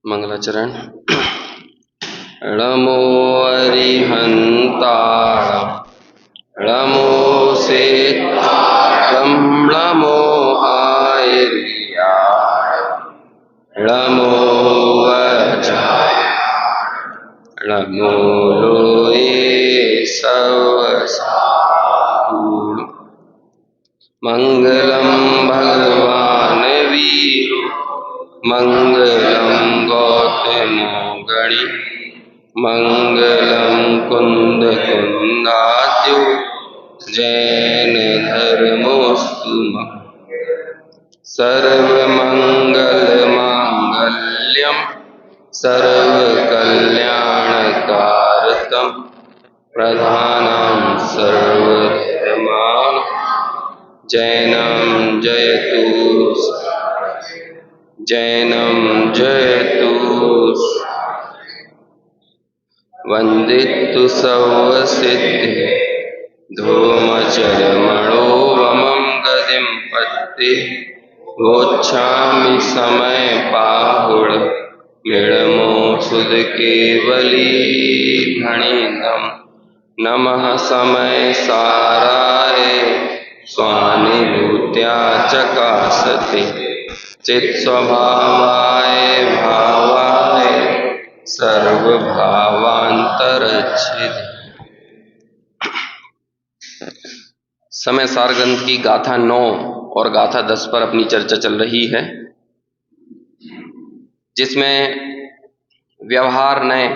मंगलाचरण। नमो अरिहंताण नमो सेत्तारं नमो आयर्या नमो वज्राय नमो लोये सवसाकुल। मंगलम भगवान वीरु मंगलम गौतमो गणि मंगलम कुंद कुंदाद्यो जैन धर्मोस्तु सर्वमंगल मांगल्यम सर्वकल्याणकारकम प्रधानं सर्वधर्मान् जैनं जयतु वंदितु सर्वसिद्धि धूमचरमणो वमं गतिं पत्ति गोच्छामि समय पाहुड मिणमो सुध केवली धणिनं नमः समय साराय स्वानुभूत्या चकासते चित्स्वभावाय भावाय सर्वभावांतरच्छिद। समय सार ग्रंथ की गाथा 9 और गाथा 10 पर अपनी चर्चा चल रही है, जिसमें व्यवहार ने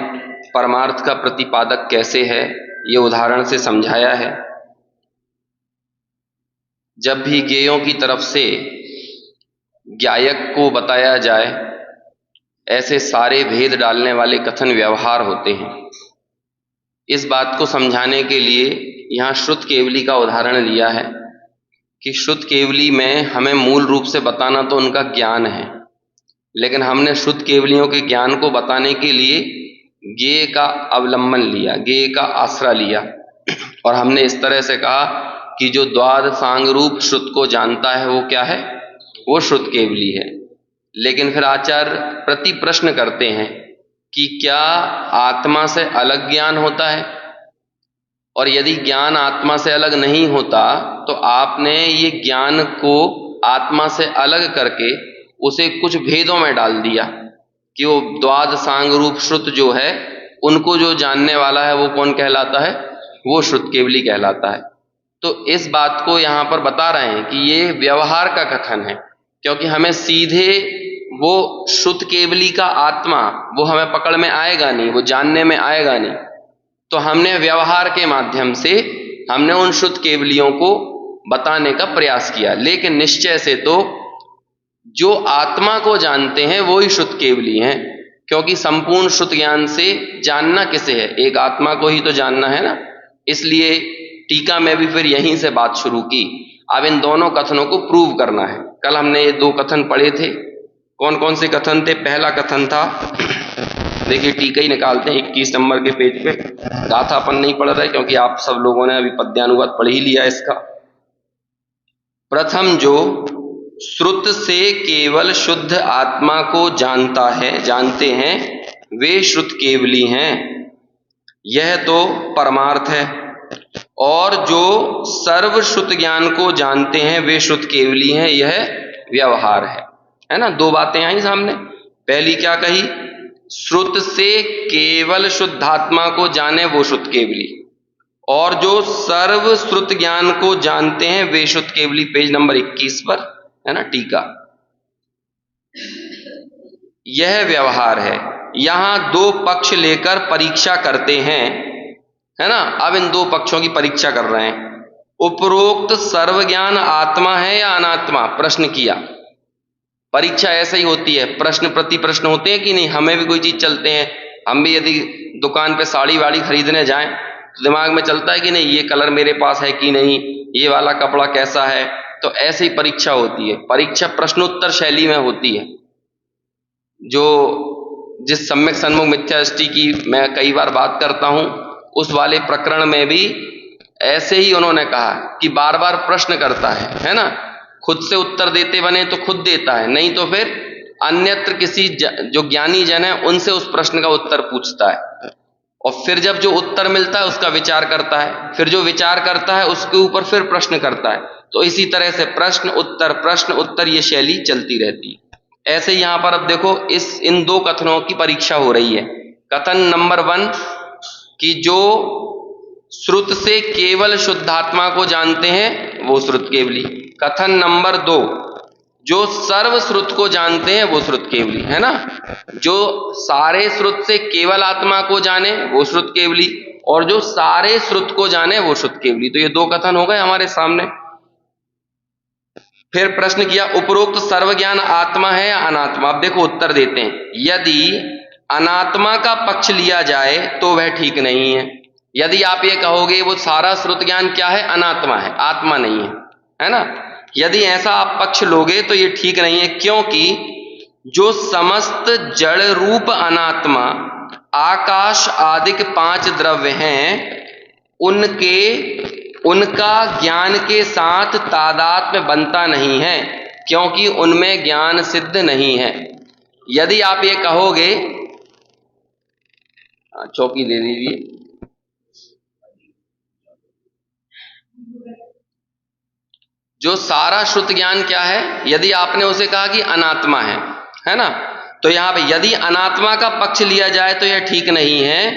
परमार्थ का प्रतिपादक कैसे है ये उदाहरण से समझाया है। जब भी ज्ञेयों की तरफ से ज्ञायक को बताया जाए, ऐसे सारे भेद डालने वाले कथन व्यवहार होते हैं। इस बात को समझाने के लिए यहाँ श्रुत केवली का उदाहरण लिया है कि श्रुत केवली में हमें मूल रूप से बताना तो उनका ज्ञान है, लेकिन हमने श्रुत केवलियों के ज्ञान को बताने के लिए ज्ञेय का अवलंबन लिया, ज्ञेय का आसरा लिया, और हमने इस तरह से कहा कि जो द्वाद सांग रूप श्रुत को जानता है वो क्या है, वो श्रुत केवली है। लेकिन फिर आचार्य प्रति प्रश्न करते हैं कि क्या आत्मा से अलग ज्ञान होता है, और यदि ज्ञान आत्मा से अलग नहीं होता तो आपने ये ज्ञान को आत्मा से अलग करके उसे कुछ भेदों में डाल दिया कि वो द्वाद सांग रूप श्रुत जो है उनको जो जानने वाला है वो कौन कहलाता है, वो श्रुत केवली कहलाता है। तो इस बात को यहाँ पर बता रहे हैं कि ये व्यवहार का कथन है, क्योंकि हमें सीधे वो श्रुत केवली का आत्मा वो हमें पकड़ में आएगा नहीं, वो जानने में आएगा नहीं। तो हमने व्यवहार के माध्यम से हमने उन श्रुत केवलियों को बताने का प्रयास किया, लेकिन निश्चय से तो जो आत्मा को जानते हैं वो ही श्रुत केवली हैं, क्योंकि संपूर्ण श्रुत ज्ञान से जानना किसे है, एक आत्मा को ही तो जानना है ना। इसलिए टीका में भी फिर यहीं से बात शुरू की। अब इन दोनों कथनों को प्रूव करना है। कल हमने ये 2 कथन पढ़े थे। कौन कौन से कथन थे? पहला कथन था, देखिए टीका ही निकालते हैं 21 नंबर के पेज पे। गाथा अपन नहीं पढ़ रहे क्योंकि आप सब लोगों ने अभी पद्यानुवाद पढ़ ही लिया इसका। प्रथम, जो श्रुत से केवल शुद्ध आत्मा को जानते हैं वे श्रुत केवली हैं, यह तो परमार्थ है। और जो सर्व श्रुत ज्ञान को जानते हैं वे श्रुत केवली हैं, यह व्यवहार है ना। 2 बातें आई सामने। पहली क्या कही? श्रुत से केवल शुद्ध आत्मा को जाने वो श्रुत केवली, और जो सर्व श्रुत ज्ञान को जानते हैं वे श्रुत केवली। पेज नंबर 21 पर है ना टीका। यह व्यवहार है। यहां 2 पक्ष लेकर परीक्षा करते हैं, है ना। अब इन 2 पक्षों की परीक्षा कर रहे हैं। उपरोक्त सर्व ज्ञान आत्मा है या अनात्मा? प्रश्न किया। परीक्षा ऐसे ही होती है, प्रश्न प्रति प्रश्न होते हैं कि नहीं। हमें भी कोई चीज चलते हैं, हम भी यदि दुकान पे साड़ी वाड़ी खरीदने जाएं तो दिमाग में चलता है कि नहीं ये कलर मेरे पास है कि नहीं, ये वाला कपड़ा कैसा है। तो ऐसे ही परीक्षा होती है। परीक्षा प्रश्नोत्तर शैली में होती है। जिस सम्यक सन्मुख मिथ्या दृष्टि की मैं कई बार बात करता हूं, उस वाले प्रकरण में भी ऐसे ही उन्होंने कहा कि बार बार प्रश्न करता है ना। खुद से उत्तर देते बने तो खुद देता है, नहीं तो फिर अन्यत्र किसी जो ज्ञानी जन है उनसे उस प्रश्न का उत्तर पूछता है, और फिर जब जो उत्तर मिलता है उसका विचार करता है, फिर जो विचार करता है उसके ऊपर फिर प्रश्न करता है। तो इसी तरह से प्रश्न उत्तर ये शैली चलती रहती है। ऐसे यहां पर अब देखो इन दो कथनों की परीक्षा हो रही है। कथन नंबर 1 कि जो श्रुत से केवल शुद्धात्मा को जानते हैं वो श्रुत केवली। कथन नंबर 2 जो सर्व श्रुत को जानते हैं वो श्रुत केवली, है ना। जो सारे श्रुत से केवल आत्मा को जाने वो श्रुत केवली, और जो सारे श्रुत को जाने वो श्रुत केवली। तो ये दो कथन हो गए हमारे सामने। फिर प्रश्न किया उपरोक्त सर्वज्ञान आत्मा है या अनात्मा। अब देखो उत्तर देते हैं। यदि अनात्मा का पक्ष लिया जाए तो वह ठीक नहीं है। यदि आप ये कहोगे वो सारा श्रुत ज्ञान क्या है, अनात्मा है, आत्मा नहीं है ना। यदि ऐसा आप पक्ष लोगे तो ये ठीक नहीं है, क्योंकि जो समस्त जड़ रूप अनात्मा आकाश आदिक 5 द्रव्य हैं उनका ज्ञान के साथ तादात्म्य बनता नहीं है, क्योंकि उनमें ज्ञान सिद्ध नहीं है। यदि आप ये कहोगे, चौकी दे दीजिए, जो सारा श्रुत ज्ञान क्या है, यदि आपने उसे कहा कि अनात्मा है ना, तो यहां पे यदि अनात्मा का पक्ष लिया जाए तो यह ठीक नहीं है,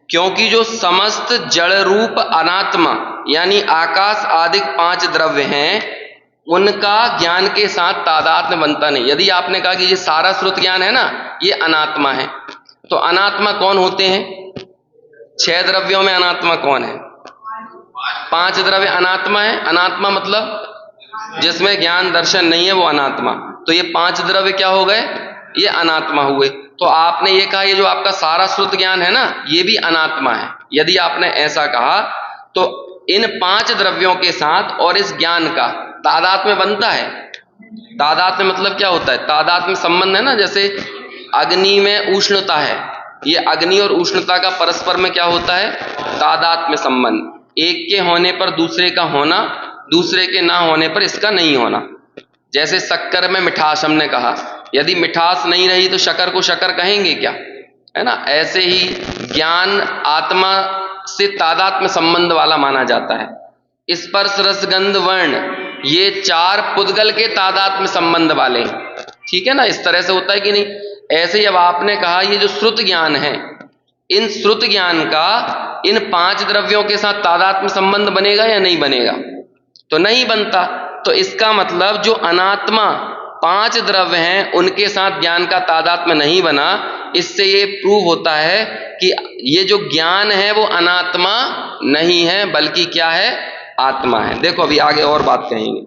क्योंकि जो समस्त जड़ रूप अनात्मा यानी आकाश आदि 5 द्रव्य हैं उनका ज्ञान के साथ तादात्म्य बनता नहीं। यदि आपने कहा कि ये सारा श्रुत ज्ञान है ना ये अनात्मा है, तो अनात्मा कौन होते हैं? 6 द्रव्यों में अनात्मा कौन है? 5 द्रव्य अनात्मा है। अनात्मा मतलब जिसमें ज्ञान दर्शन नहीं है वो अनात्मा। तो ये 5 द्रव्य क्या हो गए? ये अनात्मा हुए। तो आपने ये कहा ये जो आपका सारा श्रुत ज्ञान है ना ये भी अनात्मा है। यदि आपने ऐसा कहा तो इन 5 द्रव्यों के साथ और इस ज्ञान का तादात्म्य बनता है। तादात्म्य मतलब क्या होता है? तादात्म्य संबंध है ना, जैसे अग्नि में उष्णता है, ये अग्नि और उष्णता का परस्पर में क्या होता है? तादात्म्य संबंध। एक के होने पर दूसरे का होना, दूसरे के ना होने पर इसका नहीं होना। जैसे शक्कर में मिठास, हमने कहा यदि मिठास नहीं रही तो शक्कर को शक्कर कहेंगे क्या, है ना। ऐसे ही ज्ञान आत्मा से तादात्म्य संबंध वाला माना जाता है। स्पर्श रस गंध वर्ण ये 4 पुद्गल के तादात्म्य संबंध वाले हैं, ठीक है ना। इस तरह से होता है कि नहीं। ऐसे ही अब आपने कहा ये जो श्रुत ज्ञान है, इन श्रुत ज्ञान का इन 5 द्रव्यों के साथ तादात्म्य संबंध बनेगा या नहीं बनेगा? तो नहीं बनता। तो इसका मतलब जो अनात्मा 5 द्रव्य हैं उनके साथ ज्ञान का तादात्म्य नहीं बना। इससे ये प्रूव होता है कि ये जो ज्ञान है वो अनात्मा नहीं है बल्कि क्या है? आत्मा है। देखो अभी आगे और बात कहेंगे।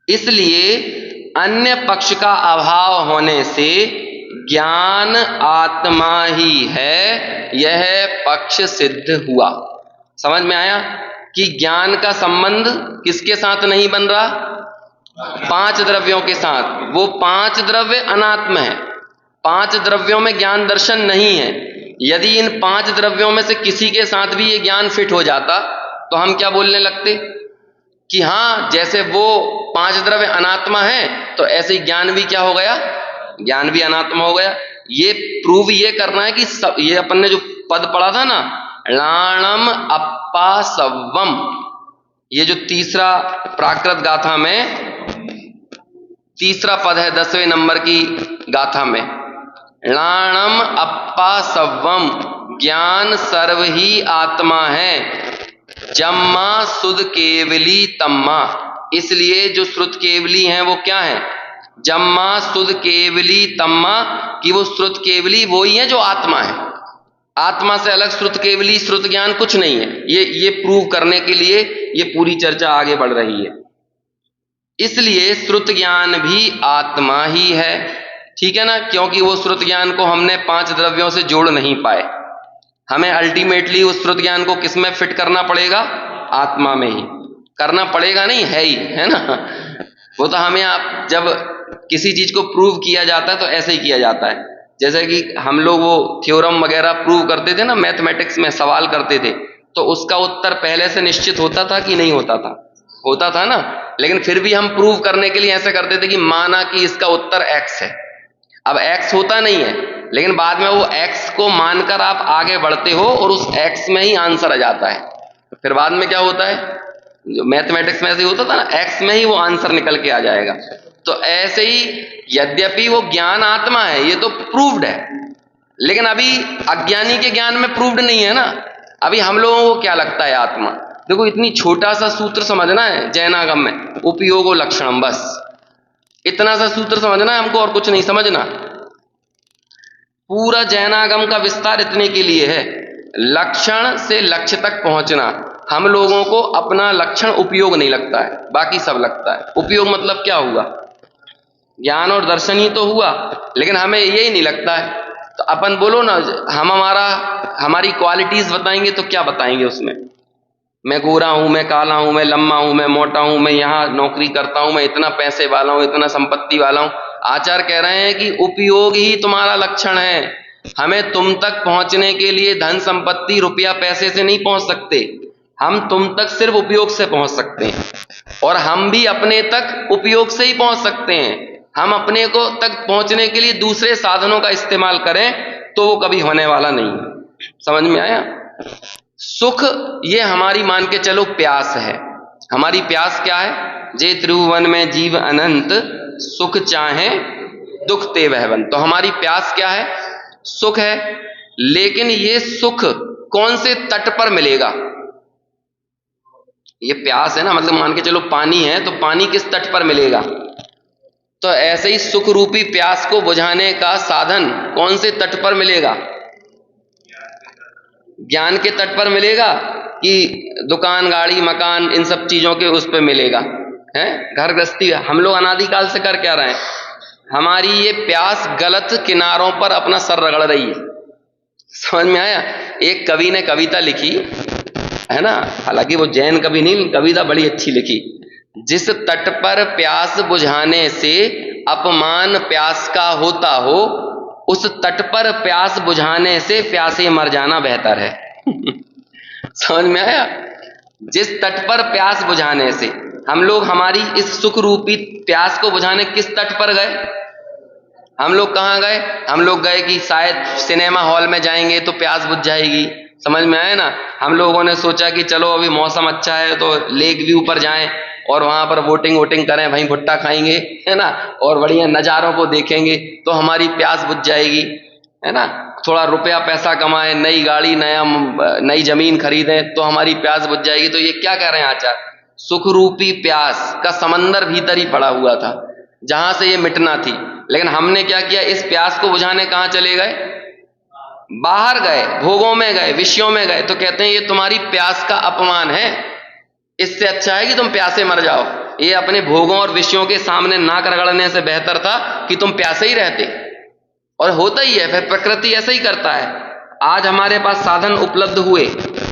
इसलिए अन्य पक्ष का अभाव होने से ज्ञान आत्मा ही है, यह पक्ष सिद्ध हुआ। समझ में आया कि ज्ञान का संबंध किसके साथ नहीं बन रहा? 5 द्रव्यों के साथ। वो 5 द्रव्य अनात्म है, 5 द्रव्यों में ज्ञान दर्शन नहीं है। यदि इन 5 द्रव्यों में से किसी के साथ भी ये ज्ञान फिट हो जाता तो हम क्या बोलने लगते कि हाँ जैसे वो 5 द्रव्य अनात्मा है तो ऐसे ही ज्ञान भी क्या हो गया? ज्ञान भी अनात्मा हो गया। ये प्रूव ये करना है कि ये अपन ने जो पद पढ़ा था ना, लाणम अप्पा सव्वम, ये जो तीसरा प्राकृत गाथा में तीसरा पद है 10वें नंबर की गाथा में, लाणम अप्पा सव्वम, ज्ञान सर्व ही आत्मा है, जम्मा सुध केवली तम्मा। इसलिए जो श्रुत केवली हैं वो क्या है? जम्मा सुध केवली तम्मा, कि वो श्रुत केवली वो ही है जो आत्मा है। आत्मा से अलग श्रुत केवली श्रुत ज्ञान कुछ नहीं है। ये प्रूव करने के लिए ये पूरी चर्चा आगे बढ़ रही है। इसलिए श्रुत ज्ञान भी आत्मा ही है, ठीक है ना, क्योंकि वो श्रुत ज्ञान को हमने 5 द्रव्यों से जोड़ नहीं पाए। हमें अल्टीमेटली उस श्रुत ज्ञान को किस में फिट करना पड़ेगा? आत्मा में ही करना पड़ेगा, नहीं है ही, है ना। वो तो हमें आप जब किसी चीज को प्रूव किया जाता है तो ऐसे ही किया जाता है। जैसे कि हम लोग वो थ्योरम वगैरह प्रूव करते थे ना, मैथमेटिक्स में सवाल करते थे, तो उसका उत्तर पहले से निश्चित होता था कि नहीं होता था? होता था ना। लेकिन फिर भी हम प्रूव करने के लिए ऐसे करते थे कि माना कि इसका उत्तर x है। अब x होता नहीं है, लेकिन बाद में वो x को मानकर आप आगे बढ़ते हो और उस x में ही आंसर आ जाता है। फिर बाद में क्या होता है, जो मैथमेटिक्स में ऐसे ही होता था ना, x में ही वो आंसर निकल के आ जाएगा। तो ऐसे ही यद्यपि वो ज्ञान आत्मा है, ये तो प्रूव्ड है, लेकिन अभी अज्ञानी के ज्ञान में प्रूव्ड नहीं है ना। अभी हम लोगों को क्या लगता है आत्मा, देखो इतनी छोटा सा सूत्र समझना है जैनागम में, उपयोगो लक्षणम, बस इतना सा सूत्र समझना है हमको और कुछ नहीं समझना। पूरा जैनागम का विस्तार इतने के लिए है, लक्षण से लक्ष्य तक पहुंचना। हम लोगों को अपना लक्षण उपयोग नहीं लगता है, बाकी सब लगता है। उपयोग मतलब क्या हुआ, ज्ञान और दर्शन ही तो हुआ, लेकिन हमें यही नहीं लगता है। तो अपन बोलो ना, हम हमारी क्वालिटीज बताएंगे तो क्या बताएंगे उसमें, मैं गोरा हूं, मैं काला हूं, मैं लंबा हूं, मैं मोटा हूं, मैं यहां नौकरी करता हूं, मैं इतना पैसे वाला हूं, इतना संपत्ति वाला हूं। आचार्य कह रहे हैं कि उपयोग ही तुम्हारा लक्षण है। हमें तुम तक पहुंचने के लिए धन संपत्ति रुपया पैसे से नहीं पहुंच सकते, हम तुम तक सिर्फ उपयोग से पहुंच सकते हैं। और हम भी अपने तक उपयोग से ही पहुंच सकते हैं। हम अपने को तक पहुंचने के लिए दूसरे साधनों का इस्तेमाल करें तो वो कभी होने वाला नहीं है। समझ में आया? सुख ये हमारी मान के चलो प्यास है। हमारी प्यास क्या है, जे त्रिभुवन में जीव अनंत, सुख चाहे दुख ते वहवन। तो हमारी प्यास क्या है, सुख है। लेकिन ये सुख कौन से तट पर मिलेगा, ये प्यास है ना, मतलब मान के चलो पानी है, तो पानी किस तट पर मिलेगा। तो ऐसे ही सुख रूपी प्यास को बुझाने का साधन कौन से तट पर मिलेगा, ज्ञान के तट पर मिलेगा कि दुकान गाड़ी मकान इन सब चीजों के उस पर मिलेगा है। घर गृहस्थी हम लोग अनादिकाल से कर क्या रहे हैं, हमारी ये प्यास गलत किनारों पर अपना सर रगड़ रही है। समझ में आया? एक कवि ने कविता लिखी है ना, हालांकि वो जैन कवि नहीं, कविता बड़ी अच्छी लिखी। जिस तट पर प्यास बुझाने से अपमान प्यास का होता हो, उस तट पर प्यास बुझाने से प्यासे मर जाना बेहतर है। समझ में आया? जिस तट पर प्यास बुझाने से, हम लोग हमारी इस सुख रूपी प्यास को बुझाने किस तट पर गए, हम लोग कहां गए, हम लोग गए कि शायद सिनेमा हॉल में जाएंगे तो प्यास बुझ जाएगी। समझ में आया ना? हम लोगों ने सोचा कि चलो अभी मौसम अच्छा है तो लेक व्यू पर जाएं और वहां पर वोटिंग करें, वहीं भुट्टा खाएंगे है ना, और बढ़िया नजारों को देखेंगे तो हमारी प्यास बुझ जाएगी है ना। थोड़ा रुपया पैसा कमाएं, नई गाड़ी नई जमीन खरीदें तो हमारी प्यास बुझ जाएगी। तो ये क्या कह रहे हैं आचार्य, सुख रूपी प्यास का समंदर भीतर ही पड़ा हुआ था जहां से ये मिटना थी। लेकिन हमने क्या किया, इस प्यास को बुझाने कहां चले गए, बाहर गए, भोगों में गए, विषयों में गए। तो कहते हैं ये तुम्हारी प्यास का अपमान है, इससे अच्छा है कि तुम प्यासे मर जाओ। ये अपने भोगों और विषयों के सामने नाक रगड़ने से बेहतर था कि तुम प्यासे ही रहते। और होता ही है, फिर प्रकृति ऐसा ही करता है। आज हमारे पास साधन उपलब्ध हुए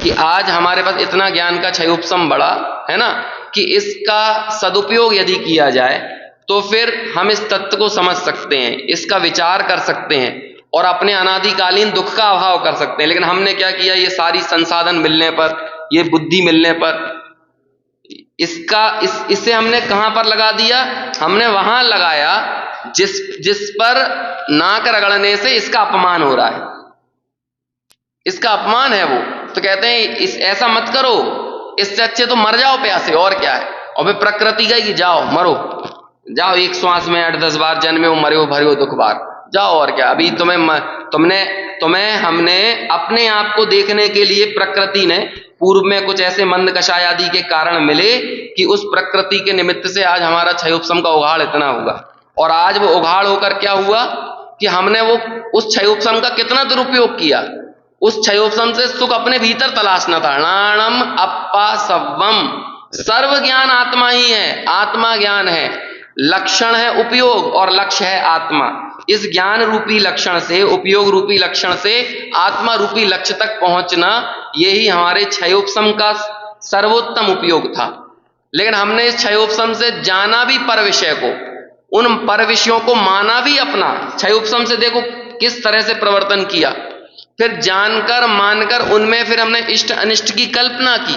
कि आज हमारे पास इतना ज्ञान का क्षयोपशम बढ़ा है ना, कि इसका सदुपयोग यदि किया जाए तो फिर हम इस तत्व को समझ सकते हैं, इसका विचार कर सकते हैं और अपने अनादिकालीन दुख का अभाव कर सकते हैं। लेकिन हमने क्या किया, ये सारी संसाधन मिलने पर, ये बुद्धि मिलने पर, इसे हमने कहां पर लगा दिया, हमने वहां लगाया जिस पर नाक रगड़ने से इसका अपमान हो रहा है, इसका अपमान है वो। तो कहते हैं ऐसा मत करो, इससे अच्छे तो मर जाओ प्यासे, और क्या है। और फिर प्रकृति कहेगी जाओ मरो, जाओ एक श्वास में 8-10 बार जन्मे हो मरे हो भरे हो दुख बार, जाओ और क्या। अभी तुम्हें हमने अपने आप को देखने के लिए प्रकृति ने पूर्व में कुछ ऐसे मंद कषाय आदि के कारण मिले कि उस प्रकृति के निमित्त से आज हमारा क्षयोपशम का उघाड़ इतना हुआ। और आज वो उघाड़ होकर क्या हुआ कि हमने वो उस क्षयोपशम का कितना दुरुपयोग किया। उस क्षयोपशम से सुख अपने भीतर तलाशना था। नाणम अप्पा सव्वम, सर्व ज्ञान आत्मा ही है, आत्मा ज्ञान है, लक्षण है उपयोग और लक्ष्य है आत्मा। इस ज्ञान रूपी लक्षण से, उपयोग रूपी लक्षण से आत्मा रूपी लक्ष्य तक पहुंचना, यही हमारे क्षयोपशम का सर्वोत्तम उपयोग था। लेकिन हमने इस क्षयोपशम से जाना भी पर विषय को, उन पर विषयों को माना भी अपना। क्षयोपशम से देखो किस तरह से प्रवर्तन किया, फिर जानकर मानकर उनमें फिर हमने इष्ट अनिष्ट की कल्पना की।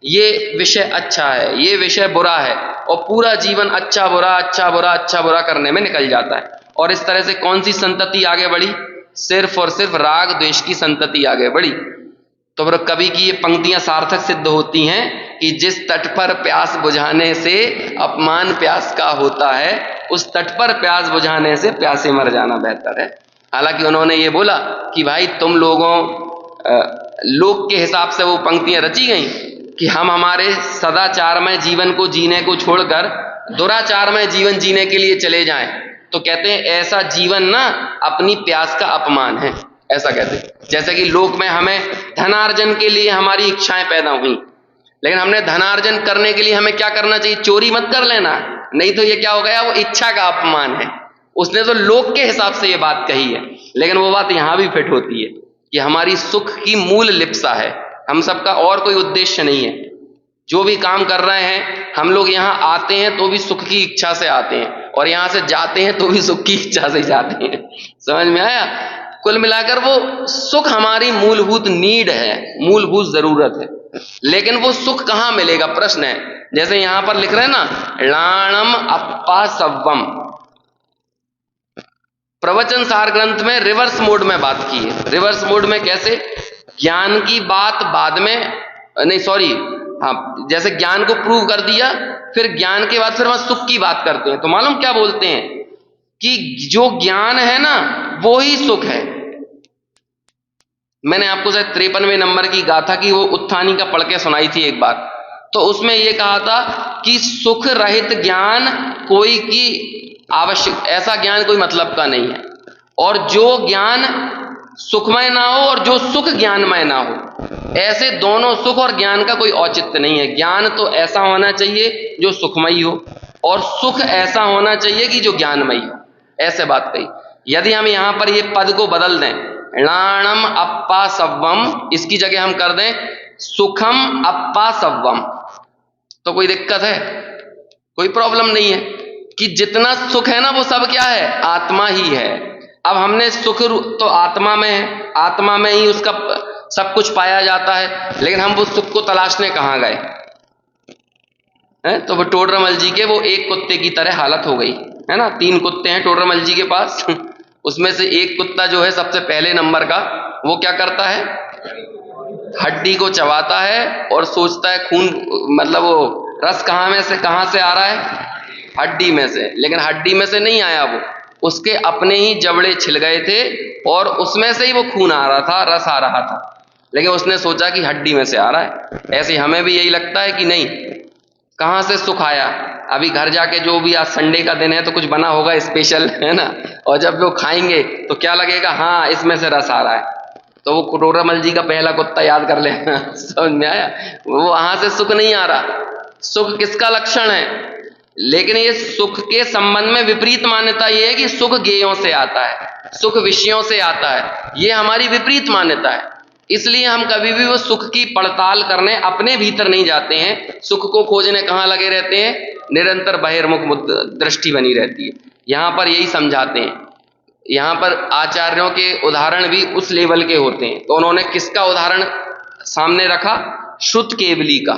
ये विषय अच्छा है, ये विषय बुरा है, और पूरा जीवन अच्छा बुरा अच्छा बुरा अच्छा बुरा करने में निकल जाता है। और इस तरह से कौन सी संतति आगे बढ़ी? सिर्फ और सिर्फ राग द्वेष की संतति आगे बढ़ी। तो फिर कवि की ये पंक्तियां सार्थक सिद्ध होती हैं कि जिस तट पर प्यास बुझाने से अपमान प्यास का होता है, उस तट पर प्यास बुझाने से प्यासे मर जाना बेहतर है। हालांकि उन्होंने ये बोला कि भाई तुम लोगों लोक के हिसाब से वो पंक्तियां रची गई कि हम हमारे सदाचारमय जीवन को जीने को छोड़कर दुराचारमय जीवन जीने के लिए चले जाएं, तो कहते हैं ऐसा जीवन ना अपनी प्यास का अपमान है, ऐसा कहते हैं। जैसे कि लोक में हमें धनार्जन के लिए हमारी इच्छाएं पैदा हुई, लेकिन हमने धनार्जन करने के लिए हमें क्या करना चाहिए? चोरी मत कर लेना, नहीं तो ये क्या हो गया? वो इच्छा का अपमान है। उसने तो लोक के हिसाब से ये बात कही है, लेकिन वो बात यहां भी फिट होती है कि हमारी सुख की मूल लिप्सा है, हम सबका और कोई उद्देश्य नहीं है। जो भी काम कर रहे हैं हम लोग, यहां आते हैं तो भी सुख की इच्छा से आते हैं, और यहां से जाते हैं तो भी सुख की इच्छा से जाते हैं। समझ में आया? कुल मिलाकर वो सुख हमारी मूलभूत नीड है, मूलभूत जरूरत है, लेकिन वो सुख कहां मिलेगा? प्रश्न है। जैसे यहां पर लिख रहे हैं ना, लाणम अप्पा सव्वम, प्रवचन सार ग्रंथ में रिवर्स मोड में बात की है। रिवर्स मोड में कैसे? ज्ञान की बात बाद में, नहीं सॉरी, हाँ, जैसे ज्ञान को प्रूव कर दिया, फिर ज्ञान के बाद फिर वहां सुख की बात करते हैं। तो मालूम क्या बोलते हैं कि जो ज्ञान है ना वो ही सुख है। मैंने आपको शायद 53वें नंबर की गाथा की वो उत्थानी का पढ़ के सुनाई थी एक बार, तो उसमें ये कहा था कि सुख रहित ज्ञान कोई की आवश्यक, ऐसा ज्ञान कोई मतलब का नहीं है, और जो ज्ञान सुखमय ना हो और जो सुख ज्ञानमय ना हो, ऐसे दोनों सुख और ज्ञान का कोई औचित्य नहीं है। ज्ञान तो ऐसा होना चाहिए जो सुखमयी हो, और सुख ऐसा होना चाहिए कि जो ज्ञानमयी हो, ऐसे बात कही। यदि हम यहां पर ये पद को बदल दें, लाणम अप्पा सव्वम, इसकी जगह हम कर दें सुखम अप्पा सव्वम, तो कोई दिक्कत है? कोई प्रॉब्लम नहीं है कि जितना सुख है ना वो सब क्या है? आत्मा ही है। अब हमने सुख तो आत्मा में है, आत्मा में ही उसका सब कुछ पाया जाता है, लेकिन हम वो सुख को तलाशने कहां गए हैं? तो वो टोडरमल जी के वो एक कुत्ते की तरह हालत हो गई है ना। 3 कुत्ते हैं टोडरमल जी के पास उसमें से एक कुत्ता जो है सबसे पहले नंबर का, वो क्या करता है? हड्डी को चबाता है और सोचता है खून, मतलब वो रस कहां से आ रहा है? हड्डी में से। लेकिन हड्डी में से नहीं आया, वो उसके अपने ही जबड़े छिल गए थे और उसमें से ही वो खून आ रहा था, रस आ रहा था, लेकिन उसने सोचा कि हड्डी में से आ रहा है। ऐसे हमें भी यही लगता है कि नहीं, कहां से सुख आया? अभी घर जाके, जो भी आज संडे का दिन है तो कुछ बना होगा स्पेशल, है ना, और जब वो खाएंगे तो क्या लगेगा? हाँ, इसमें से रस आ रहा है। तो वो टोडरमल जी का पहला कुत्ता याद कर लेना समझ में आया? वो वहां से सुख नहीं आ रहा। सुख किसका लक्षण है? लेकिन ये सुख के संबंध में विपरीत मान्यता ये है कि सुख ज्ञेयों से आता है, सुख विषयों से आता है। ये हमारी विपरीत मान्यता है। इसलिए हम कभी भी वो सुख की पड़ताल करने अपने भीतर नहीं जाते हैं, सुख को खोजने कहां लगे रहते हैं? निरंतर बहिर्मुख दृष्टि बनी रहती है। यहां पर यही समझाते हैं। यहां पर आचार्यों के उदाहरण भी उस लेवल के होते हैं। तो उन्होंने किसका उदाहरण सामने रखा? श्रुत केवली का,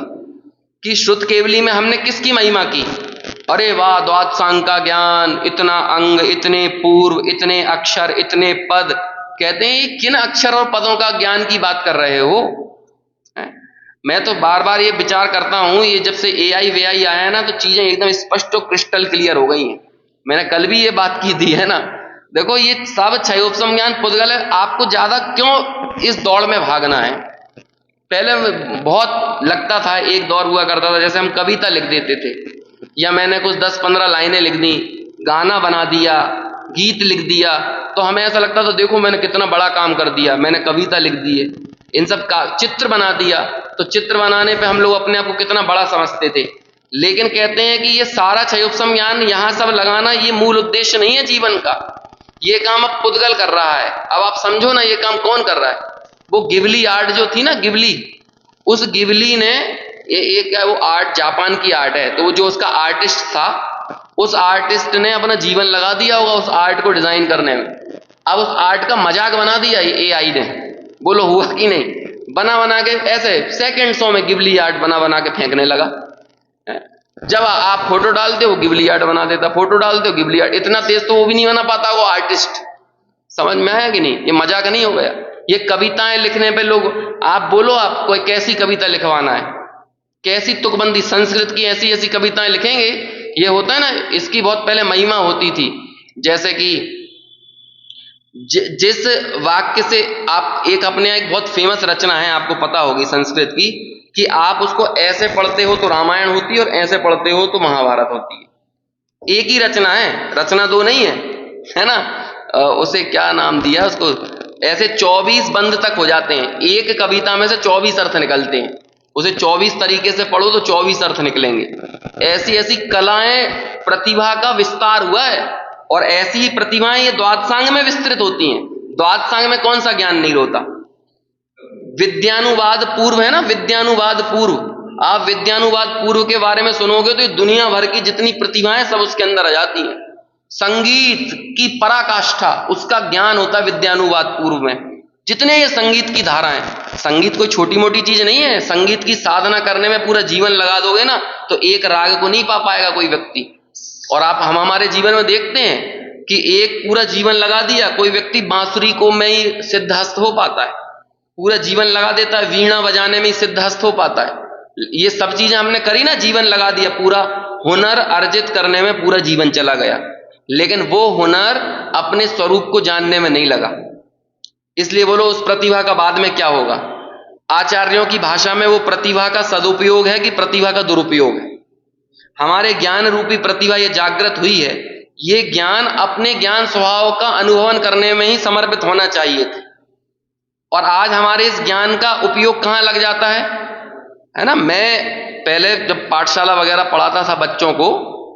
कि श्रुत केवली में हमने किसकी महिमा की? अरे वाह, द्वादशांग का ज्ञान, इतना अंग, इतने पूर्व, इतने अक्षर, इतने पद। कहते हैं ये किन अक्षर और पदों का ज्ञान की बात कर रहे हो? मैं तो बार बार ये विचार करता हूं, ये जब से एआई वेआई आया है ना, तो चीजें एकदम स्पष्ट और क्रिस्टल क्लियर हो गई हैं। मैंने कल भी ये बात की थी, है ना। देखो, ये सब क्षयोपम ज्ञान पुद्गल है, आपको ज्यादा क्यों इस दौड़ में भागना है? पहले बहुत लगता था, एक दौर हुआ करता था, जैसे हम कविता लिख देते थे, या मैंने कुछ 10-15 लाइनें लिख दी, गाना बना दिया, गीत लिख दिया, तो हमें ऐसा लगता था देखो मैंने कितना बड़ा काम कर दिया, मैंने कविता लिख दी है। इन सब का चित्र बना दिया, तो चित्र बनाने पे हम लोग अपने आप को कितना बड़ा समझते थे। लेकिन कहते हैं कि ये सारा क्षयोपम ज्ञान यहां सब लगाना ये मूल उद्देश्य नहीं है जीवन का। ये काम अब पुद्गल कर रहा है। अब आप समझो ना, ये काम कौन कर रहा है? वो गिबली आर्ट जो थी ना, गिबली, उस गिबली ने ये क्या, वो आर्ट जापान की आर्ट है, तो वो जो उसका आर्टिस्ट था, उस आर्टिस्ट ने अपना जीवन लगा दिया होगा उस आर्ट को डिजाइन करने में। अब उस आर्ट का मजाक बना दिया एआई ने। बोलो हुआ कि नहीं? बना बना के ऐसे सेकंड्सों में गिबली आर्ट बना बना के फेंकने लगा। जब आप फोटो डालते हो गिबली आर्ट बना देता, फोटो डालते हो गिबली आर्ट। इतना तेज तो वो भी नहीं बना पाता वो आर्टिस्ट। समझ में आया कि नहीं? ये मजाक नहीं हो गया। ये कविताएं लिखने पे लोग, आप बोलो आप कोई कैसी कविता लिखवाना है, कैसी तुकबंदी, संस्कृत की ऐसी ऐसी कविताएं लिखेंगे। ये होता है ना, इसकी बहुत पहले महिमा होती थी। जैसे कि जिस वाक्य से आप एक अपने एक बहुत फेमस रचना है, आपको पता होगी संस्कृत की, कि आप उसको ऐसे पढ़ते हो तो रामायण होती है और ऐसे पढ़ते हो तो महाभारत होती है। एक ही रचना है, रचना दो नहीं है ना। उसे क्या नाम दिया उसको, ऐसे 24 बंद तक हो जाते हैं। एक कविता में से 24 अर्थ निकलते हैं। उसे 24 तरीके से पढ़ो तो 24 अर्थ निकलेंगे। ऐसी ऐसी कलाएं, प्रतिभा का विस्तार हुआ है। और ऐसी ही प्रतिभाएं ये द्वादशांग में विस्तृत होती हैं। द्वादशांग में कौन सा ज्ञान नहीं होता? विद्यानुवाद पूर्व है ना, विद्यानुवाद पूर्व। आप विद्यानुवाद पूर्व के बारे में सुनोगे तो दुनिया भर की जितनी प्रतिभाएं सब उसके अंदर आ जाती हैं। संगीत की पराकाष्ठा, उसका ज्ञान होता है विद्यानुवाद पूर्व में। जितने ये संगीत की धाराएं, संगीत कोई छोटी मोटी चीज नहीं है। संगीत की साधना करने में पूरा जीवन लगा दोगे ना तो एक राग को नहीं पा पाएगा कोई व्यक्ति। और आप हम हमारे जीवन में देखते हैं कि एक पूरा जीवन लगा दिया, कोई व्यक्ति बांसुरी को में ही सिद्धहस्त हो पाता है, पूरा जीवन लगा देता है वीणा बजाने में ही सिद्धहस्त हो पाता है। ये सब चीजें हमने करी ना, जीवन लगा दिया, पूरा हुनर अर्जित करने में पूरा जीवन चला गया, लेकिन वो हुनर अपने स्वरूप को जानने में नहीं लगा। इसलिए बोलो उस प्रतिभा का बाद में क्या होगा? आचार्यों की भाषा में वो प्रतिभा का सदुपयोग है कि प्रतिभा का दुरुपयोग है। हमारे ज्ञान रूपी प्रतिभा ये जागृत हुई है, ये ज्ञान अपने ज्ञान स्वभाव का अनुभवन करने में ही समर्पित होना चाहिए थे। और आज हमारे इस ज्ञान का उपयोग कहाँ लग जाता है ना। मैं पहले जब पाठशाला वगैरह पढ़ाता था बच्चों को,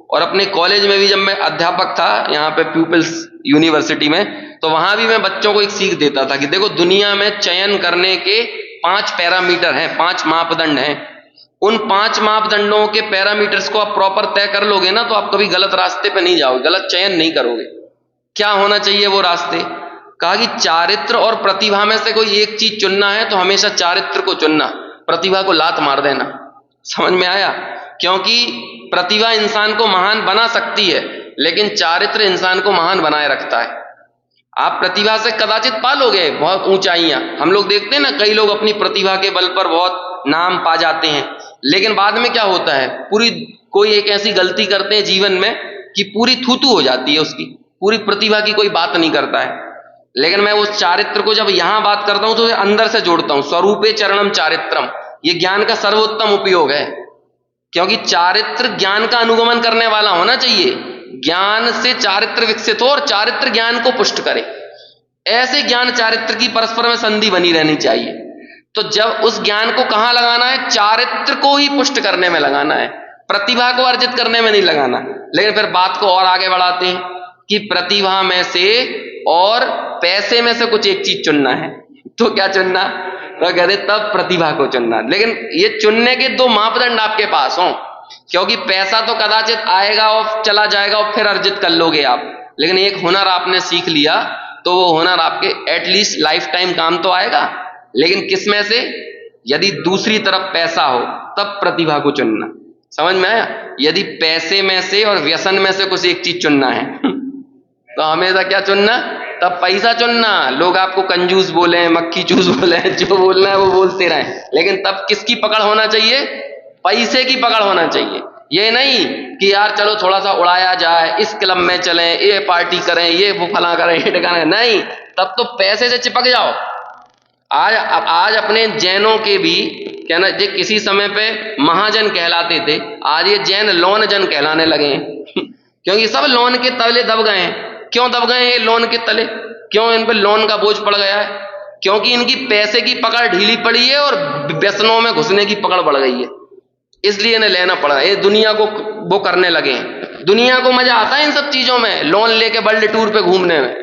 और अपने कॉलेज में भी जब मैं अध्यापक था यहाँ पे प्यूपिल्स यूनिवर्सिटी में, तो वहां भी मैं बच्चों को एक सीख देता था कि देखो दुनिया में चयन करने के 5 पैरामीटर हैं, 5 मापदंड हैं। उन 5 मापदंडों के पैरामीटर्स को आप प्रॉपर तय कर लोगे ना तो आप कभी गलत रास्ते पे नहीं जाओगे, गलत चयन नहीं करोगे। क्या होना चाहिए वो रास्ते? कहा कि चारित्र और प्रतिभा में से कोई एक चीज चुनना है तो हमेशा चारित्र को चुनना, प्रतिभा को लात मार देना। समझ में आया? क्योंकि प्रतिभा इंसान को महान बना सकती है, लेकिन चारित्र इंसान को महान बनाए रखता है। आप प्रतिभा से कदाचित पालोगे बहुत ऊंचाइयां। हम लोग देखते हैं ना, कई लोग अपनी प्रतिभा के बल पर बहुत नाम पा जाते हैं, लेकिन बाद में क्या होता है, पूरी कोई एक ऐसी गलती करते हैं जीवन में कि पूरी थूथू हो जाती है उसकी, पूरी प्रतिभा की कोई बात नहीं करता है। लेकिन मैं उस चारित्र को जब यहां बात करता हूं तो अंदर से जोड़ता हूं। स्वरूपे चरणम चारित्रम, ये ज्ञान का सर्वोत्तम उपयोग है। क्योंकि चारित्र ज्ञान का अनुगमन करने वाला होना चाहिए, ज्ञान से चारित्र विकसित हो और चारित्र ज्ञान को पुष्ट करे। ऐसे ज्ञान चारित्र की परस्पर में संधि बनी रहनी चाहिए। तो जब उस ज्ञान को कहां लगाना है, चारित्र को ही पुष्ट करने में लगाना है, प्रतिभा को अर्जित करने में नहीं लगाना। लेकिन फिर बात को और आगे बढ़ाते हैं कि प्रतिभा में से और पैसे में से कुछ एक चीज चुनना है। तो क्या चुनना? तो कहते तब प्रतिभा को चुनना। लेकिन ये चुनने के 2 मापदंड आपके पास हों, क्योंकि पैसा तो कदाचित आएगा और चला जाएगा और फिर अर्जित कर लोगे आप, लेकिन एक हुनर आपने सीख लिया तो वो हुनर आपके एटलीस्ट लाइफ टाइम काम तो आएगा। लेकिन किस में से? यदि दूसरी तरफ पैसा हो तब प्रतिभा को चुनना। समझ में आया? यदि पैसे में से और व्यसन में से कुछ एक चीज चुनना है तो हमेशा क्या चुनना? तब पैसा चुनना। लोग आपको कंजूस बोले, मक्खी चूस बोले, जो बोलना है वो बोलते रहें, लेकिन तब किसकी पकड़ होना चाहिए? पैसे की पकड़ होना चाहिए। ये नहीं कि यार चलो थोड़ा सा उड़ाया जाए, इस क्लब में चलें, ये पार्टी करें, ये वो फला करें, ये ठिकाना, नहीं, तब तो पैसे से चिपक जाओ। आज अपने जैनों के भी कहना, जो किसी समय पे महाजन कहलाते थे, आज ये जैन लोन जन कहलाने लगे हैं क्योंकि सब लोन के तले दब गए हैं। क्यों दब गए हैं ये लोन के तले? क्यों इन पर लोन का बोझ पड़ गया है? क्योंकि इनकी पैसे की पकड़ ढीली पड़ी है और व्यसनों में घुसने की पकड़ बढ़ गई है, इसलिए इन्हें लेना पड़ा। ये दुनिया को वो करने लगे हैं। दुनिया को मजा आता है इन सब चीजों में, लोन लेके वर्ल्ड टूर पे घूमने में।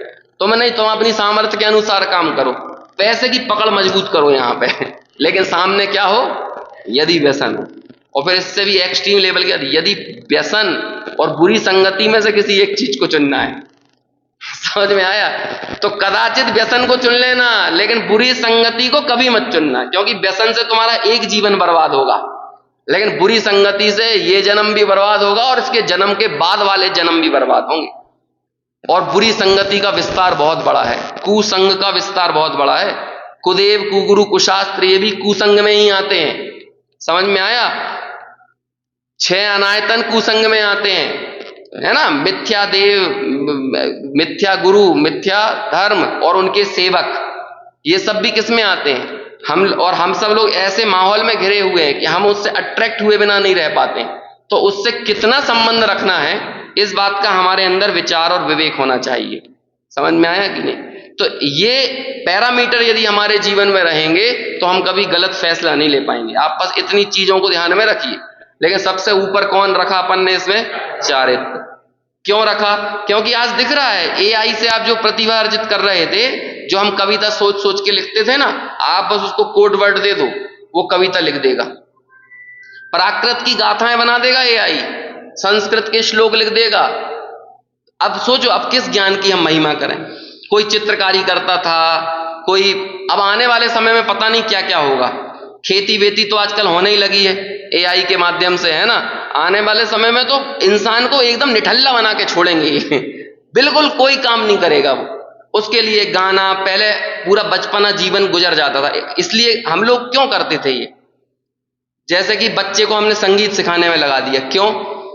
तुम नहीं, तुम अपनी सामर्थ्य के अनुसार काम करो, पैसे की पकड़ मजबूत करो यहाँ पे लेकिन सामने क्या हो? यदि व्यसन हो, और फिर इससे भी एक्सट्रीम लेवल के, यदि व्यसन और बुरी संगति में से किसी एक चीज को चुनना है समझ में आया? तो कदाचित व्यसन को चुन लेना, लेकिन बुरी संगति को कभी मत चुनना, क्योंकि व्यसन से तुम्हारा एक जीवन बर्बाद होगा, लेकिन बुरी संगति से ये जन्म भी बर्बाद होगा और इसके जन्म के बाद वाले जन्म भी बर्बाद होंगे। और बुरी संगति का विस्तार बहुत बड़ा है, कुसंग का विस्तार बहुत बड़ा है। कुदेव, कुगुरु, कुशास्त्र ये भी कुसंग में ही आते हैं। समझ में आया? 6 अनायतन कुसंग में आते हैं, है ना? मिथ्या देव, मिथ्या गुरु, मिथ्या धर्म और उनके सेवक, ये सब भी किस में आते हैं? हम सब लोग ऐसे माहौल में घिरे हुए हैं कि हम उससे अट्रैक्ट हुए बिना नहीं रह पाते। तो उससे कितना संबंध रखना है, इस बात का हमारे अंदर विचार और विवेक होना चाहिए। समझ में आया कि नहीं? तो ये पैरामीटर यदि हमारे जीवन में रहेंगे तो हम कभी गलत फैसला नहीं ले पाएंगे। आप बस इतनी चीजों को ध्यान में रखिए। लेकिन सबसे ऊपर कौन रखा अपन ने इसमें? चारित्र। क्यों रखा? क्योंकि आज दिख रहा है एआई से आप जो प्रतिभा अर्जित कर रहे थे, जो हम कविता सोच सोच के लिखते थे ना, आप बस उसको कोड वर्ड दे दो, वो कविता लिख देगा। प्राकृत की गाथाएं बना देगा एआई, संस्कृत के श्लोक लिख देगा। अब सोचो, अब किस ज्ञान की हम महिमा करें? कोई चित्रकारी करता था, कोई, अब आने वाले समय में पता नहीं क्या क्या होगा। खेती वेती तो आजकल होने ही लगी है एआई के माध्यम से, है ना? आने वाले समय में तो इंसान को एकदम निठल्ला बना के छोड़ेंगे बिल्कुल कोई काम नहीं करेगा वो। उसके लिए गाना, पहले पूरा बचपना जीवन गुजर जाता था। इसलिए हम लोग क्यों करते थे ये? जैसे कि बच्चे को हमने संगीत सिखाने में लगा दिया, क्यों?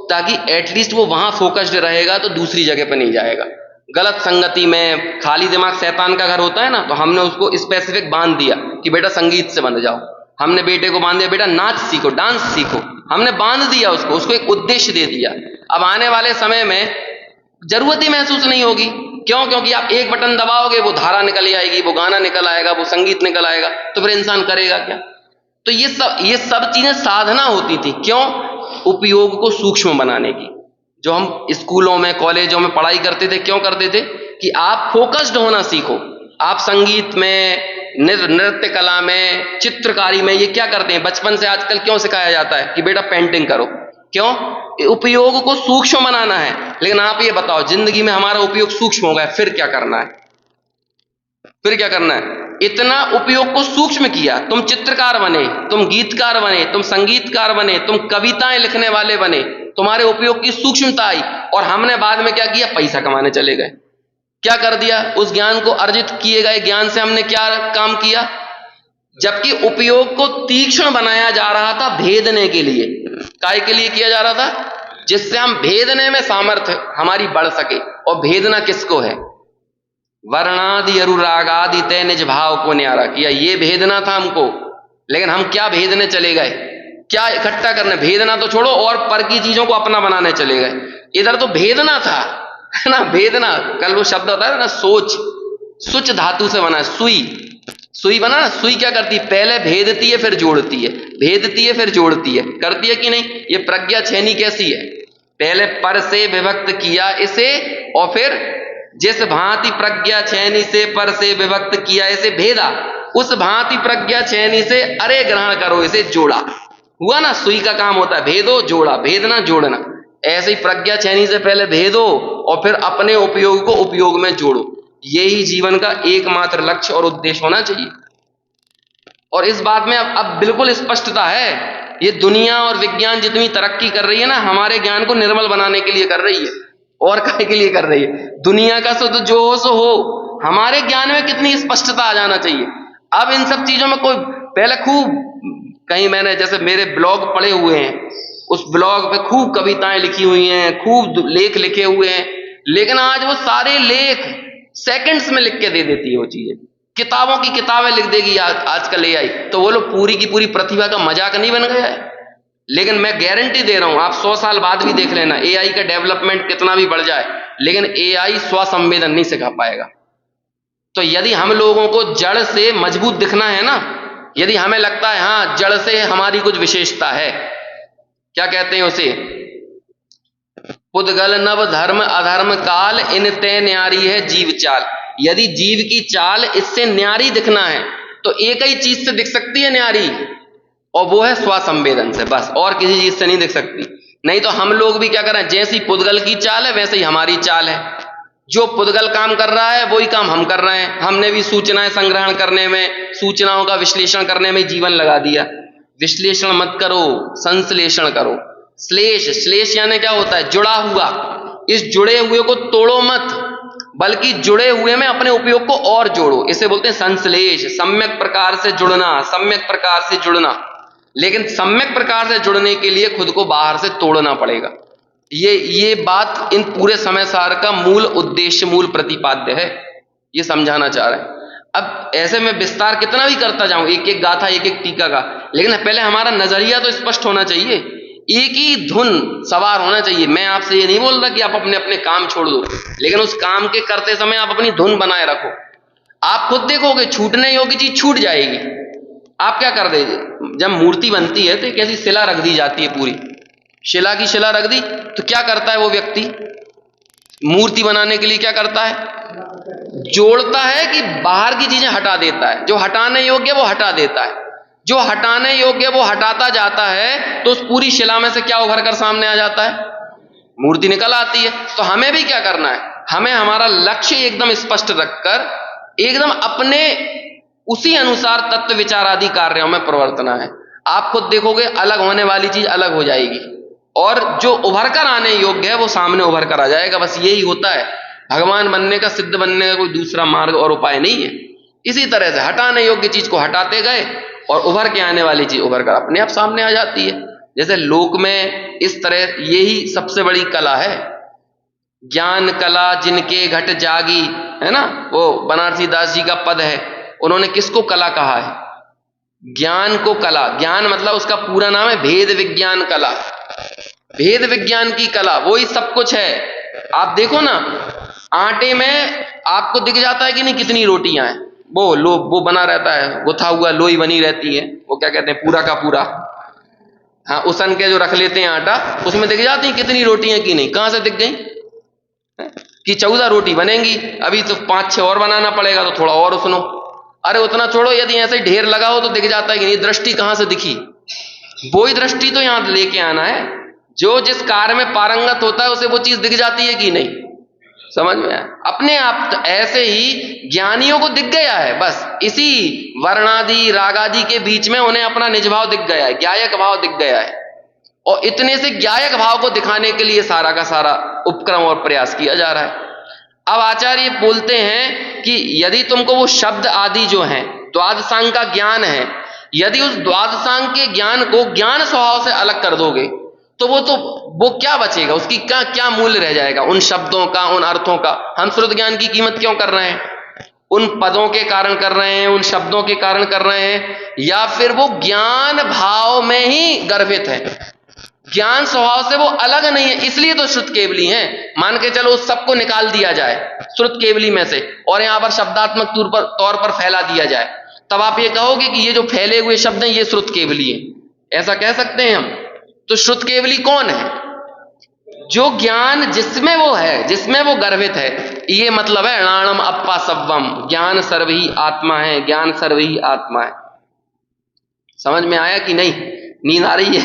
ताकि एटलीस्ट वो वहां फोकस्ड रहेगा तो दूसरी जगह पर नहीं जाएगा। गलत संगति में, खाली दिमाग शैतान का घर होता है ना, तो हमने उसको स्पेसिफिक बांध दिया कि बेटा संगीत से बंध जाओ। हमने बेटे को बांध दिया, बेटा नाच सीखो, डांस सीखो। हमने बांध दिया उसको एक उद्देश्य दे दिया। अब आने वाले समय में जरूरत ही महसूस नहीं होगी। क्यों? क्योंकि आप एक बटन दबाओगे, वो धारा निकल आएगी, वो गाना निकल आएगा, वो संगीत निकल आएगा, तो फिर इंसान करेगा क्या? तो ये सब चीजें साधना होती थी। क्यों? उपयोग को सूक्ष्म बनाने की। जो हम स्कूलों में, कॉलेजों में पढ़ाई करते थे, क्यों करते थे? कि आप फोकस्ड होना सीखो। आप संगीत में, नृत्य कला में, चित्रकारी में, ये क्या करते हैं? बचपन से आजकल क्यों सिखाया जाता है कि बेटा पेंटिंग करो? क्यों? उपयोग को सूक्ष्म बनाना है। लेकिन आप ये बताओ, जिंदगी में हमारा उपयोग सूक्ष्म हो गया, फिर क्या करना है? फिर क्या करना है? इतना उपयोग को सूक्ष्म किया, तुम चित्रकार बने, तुम गीतकार बने, तुम संगीतकार बने, तुम कविताएं लिखने वाले बने, तुम्हारे उपयोग की सूक्ष्मता आई। और हमने बाद में क्या किया? पैसा कमाने चले गए। क्या कर दिया? उस ज्ञान को, अर्जित किए गए ज्ञान से हमने क्या काम किया? जबकि उपयोग को तीक्ष्ण बनाया जा रहा था भेदने के लिए। काय के लिए किया जा रहा था? जिससे हम भेदने में सामर्थ्य हमारी बढ़ सके। और भेदना किसको है? वर्णादि अनुरागादि तय निज भाव को न्यारा किया, ये भेदना था हमको। लेकिन हम क्या भेदने चले गए? क्या इकट्ठा करने? भेदना तो छोड़ो, और पर की चीजों को अपना बनाने चले गए। इधर तो भेदना था, है ना? भेदना, कल वो शब्द होता है ना, सोच, सुच धातु से बना है, सुई बना ना। सुई क्या करती है? पहले भेदती है, फिर जोड़ती है, भेदती है, फिर जोड़ती है, करती है कि नहीं? ये प्रज्ञा छेनी कैसी है? पहले पर से विभक्त किया इसे, और फिर जिस भांति प्रज्ञा छेनी से पर से विभक्त किया इसे भेदा, उस भांति प्रज्ञा छेनी से अरे ग्रहण करो इसे जोड़ा। हुआ ना? सुई का काम होता है भेदो जोड़ा, भेदना जोड़ना। ऐसे ही प्रज्ञा छेनी से पहले भेदो और फिर अपने उपयोग को उपयोग में जोड़ो। यही जीवन का एकमात्र लक्ष्य और उद्देश्य होना चाहिए। और इस बात में अब बिल्कुल स्पष्टता है। ये दुनिया और विज्ञान जितनी तरक्की कर रही है ना, हमारे ज्ञान को निर्मल बनाने के लिए कर रही है। और काहे के लिए कर रही है? दुनिया का तो जो हो सो हो, हमारे ज्ञान में कितनी स्पष्टता आ जाना चाहिए। अब इन सब चीजों में कोई, पहले खूब कहीं मैंने जैसे मेरे ब्लॉग पढ़े हुए हैं, उस ब्लॉग पे खूब कविताएं लिखी हुई हैं, खूब लेख लिखे हुए हैं, लेकिन आज वो सारे लेख सेकंड्स में लिख के दे देती है वो चीजें। किताबों की किताबें लिख देगी आजकल एआई। तो वो लोग पूरी की पूरी प्रतिभा का मजाक नहीं बन गया है? लेकिन मैं गारंटी दे रहा हूं, आप 100 साल बाद भी देख लेना, एआई का डेवलपमेंट कितना भी बढ़ जाए, लेकिन एआई स्वसंवेदन नहीं सिखा पाएगा। तो यदि हम लोगों को जड़ से मजबूत दिखना है ना, यदि हमें लगता है हाँ जड़ से हमारी कुछ विशेषता है, क्या कहते हैं उसे? पुद्गल नव धर्म अधर्म काल इन ते न्यारी है जीव चाल। यदि जीव की चाल इससे न्यारी दिखना है तो एक ही चीज से दिख सकती है न्यारी, और वो है स्वसंवेदन से, बस। और किसी चीज से नहीं दिख सकती। नहीं तो हम लोग भी क्या करें, जैसी पुद्गल की चाल है वैसे ही हमारी चाल है। जो पुद्गल काम कर रहा है वही काम हम कर रहे हैं। हमने भी सूचनाएं संग्रहण करने में, सूचनाओं का विश्लेषण करने में जीवन लगा दिया। विश्लेषण मत करो, संश्लेषण करो। श्लेष, श्लेष यानी क्या होता है? जुड़ा हुआ। इस जुड़े हुए को तोड़ो मत, बल्कि जुड़े हुए में अपने उपयोग को और जोड़ो। इसे बोलते हैं संश्लेष, सम्यक प्रकार से जुड़ना, सम्यक प्रकार से जुड़ना। लेकिन सम्यक प्रकार से जुड़ने के लिए खुद को बाहर से तोड़ना पड़ेगा। ये बात इन पूरे समय सार का मूल उद्देश्य, मूल प्रतिपाद्य है, ये समझाना चाह रहे हैं। अब ऐसे में विस्तार कितना भी करता जाऊं, एक एक गाथा, एक एक टीका का, लेकिन पहले हमारा नजरिया तो स्पष्ट होना चाहिए, एक ही धुन सवार होना चाहिए। मैं आपसे ये नहीं बोल रहा कि आप अपने अपने काम छोड़ दो, लेकिन उस काम के करते समय आप अपनी धुन बनाए रखो। आप खुद देखोगे छूटने योग्य चीज छूट जाएगी। आप क्या कर देंगे? जब मूर्ति बनती है तो एक ऐसी शिला रख दी जाती है, पूरी शिला की शिला रख दी, तो क्या करता है वो व्यक्ति मूर्ति बनाने के लिए? क्या करता है? जोड़ता है कि बाहर की चीजें हटा देता है। जो हटाने योग्य वो हटा देता है, जो हटाने योग्य वो हटाता जाता है, तो उस पूरी शिला में से क्या उभर कर सामने आ जाता है? मूर्ति निकल आती है। तो हमें भी क्या करना है? हमें हमारा लक्ष्य एकदम स्पष्ट रखकर एकदम अपने उसी अनुसार तत्व विचार आदि कार्यों में प्रवर्तना है। आप खुद देखोगे अलग होने वाली चीज अलग हो जाएगी, और जो उभर कर आने योग्य है वो सामने उभर कर आ जाएगा। बस यही होता है। भगवान बनने का, सिद्ध बनने का कोई दूसरा मार्ग और उपाय नहीं है। इसी तरह से हटाने योग्य चीज को हटाते गए और उभर के आने वाली चीज उभर कर अपने आप सामने आ जाती है। जैसे लोक में इस तरह, यही सबसे बड़ी कला है। ज्ञान कला जिनके घट जागी, है ना, वो बनारसी दास जी का पद है। उन्होंने किसको कला कहा है? ज्ञान को कला। ज्ञान मतलब उसका पूरा नाम है भेद विज्ञान कला। भेद विज्ञान की कला वही सब कुछ है। आप देखो ना, आटे में आपको दिख जाता है कि नहीं कितनी रोटियां हैं? वो बना रहता है, गुथा हुआ लोई बनी रहती है, वो क्या कहते हैं, पूरा का पूरा। हाँ, उसन के जो रख लेते हैं आटा, उसमें दिख जाती है कितनी रोटियां की नहीं। कहां से दिख गई? कि 14 रोटी बनेंगी, अभी तो 5-6 और बनाना पड़ेगा, तो थोड़ा और उसनो। अरे उतना छोड़ो, यदि ऐसे ढेर लगा हो तो दिख जाता है कि नहीं। दृष्टि कहां से दिखी? वो ही दृष्टि तो यहां लेके आना है। जो जिस कार्य में पारंगत होता है उसे वो चीज दिख जाती है कि नहीं? समझ में आया? अपने आप तो ऐसे ही ज्ञानियों को दिख गया है। बस इसी वर्णादि रागादि के बीच में उन्हें अपना निज भाव दिख गया है, ज्ञायक भाव दिख गया है। और इतने से ज्ञायक भाव को दिखाने के लिए सारा का सारा उपक्रम और प्रयास किया जा रहा है। अब आचार्य बोलते हैं कि यदि तुमको वो शब्द आदि जो हैं, द्वादशांग का ज्ञान है, यदि उस द्वादशांग के ज्ञान को ज्ञान स्वभाव से अलग कर दोगे तो वो क्या बचेगा? उसकी क्या मूल्य रह जाएगा? उन शब्दों का, उन अर्थों का। हम श्रुत ज्ञान की कीमत क्यों कर रहे हैं? उन पदों के कारण कर रहे हैं, उन शब्दों के कारण कर रहे हैं, या फिर वो ज्ञान भाव में ही गर्भित है, ज्ञान स्वभाव से वो अलग नहीं है, इसलिए तो श्रुत केवली है। मान के चलो उस सबको निकाल दिया जाए श्रुत केवली में से और यहां पर शब्दात्मक तौर पर फैला दिया जाए, तब आप ये कहोगे कि ये जो फैले हुए शब्द हैं ये श्रुत केवली है। ऐसा कह सकते हैं हम? तो श्रुत केवली कौन है? जो ज्ञान जिसमें वो है, जिसमें वो गर्भित है। ये मतलब है णाणम अप्पा सव्वम, ज्ञान सर्व ही आत्मा है, ज्ञान सर्व ही आत्मा है। समझ में आया कि नहीं? नींद आ रही है?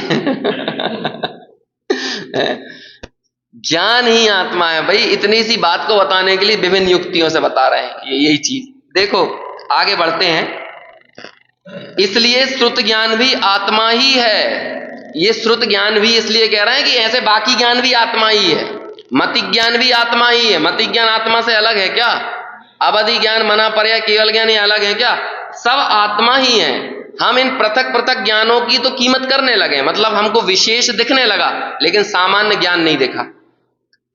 ज्ञान ही आत्मा है भाई। इतनी सी बात को बताने के लिए विभिन्न युक्तियों से बता रहे हैं यही चीज। देखो आगे बढ़ते हैं। इसलिए श्रुत ज्ञान भी आत्मा ही है। ये श्रुत ज्ञान भी इसलिए कह रहे हैं कि ऐसे बाकी ज्ञान भी आत्मा ही है, मति ज्ञान भी आत्मा ही है। मति ज्ञान आत्मा से अलग है क्या? अवधि ज्ञान, मना पर्याय, केवल ज्ञान ये अलग है क्या? सब आत्मा ही है। हम इन पृथक पृथक ज्ञानों की तो कीमत करने लगे, मतलब हमको विशेष दिखने लगा, लेकिन सामान्य ज्ञान नहीं देखा।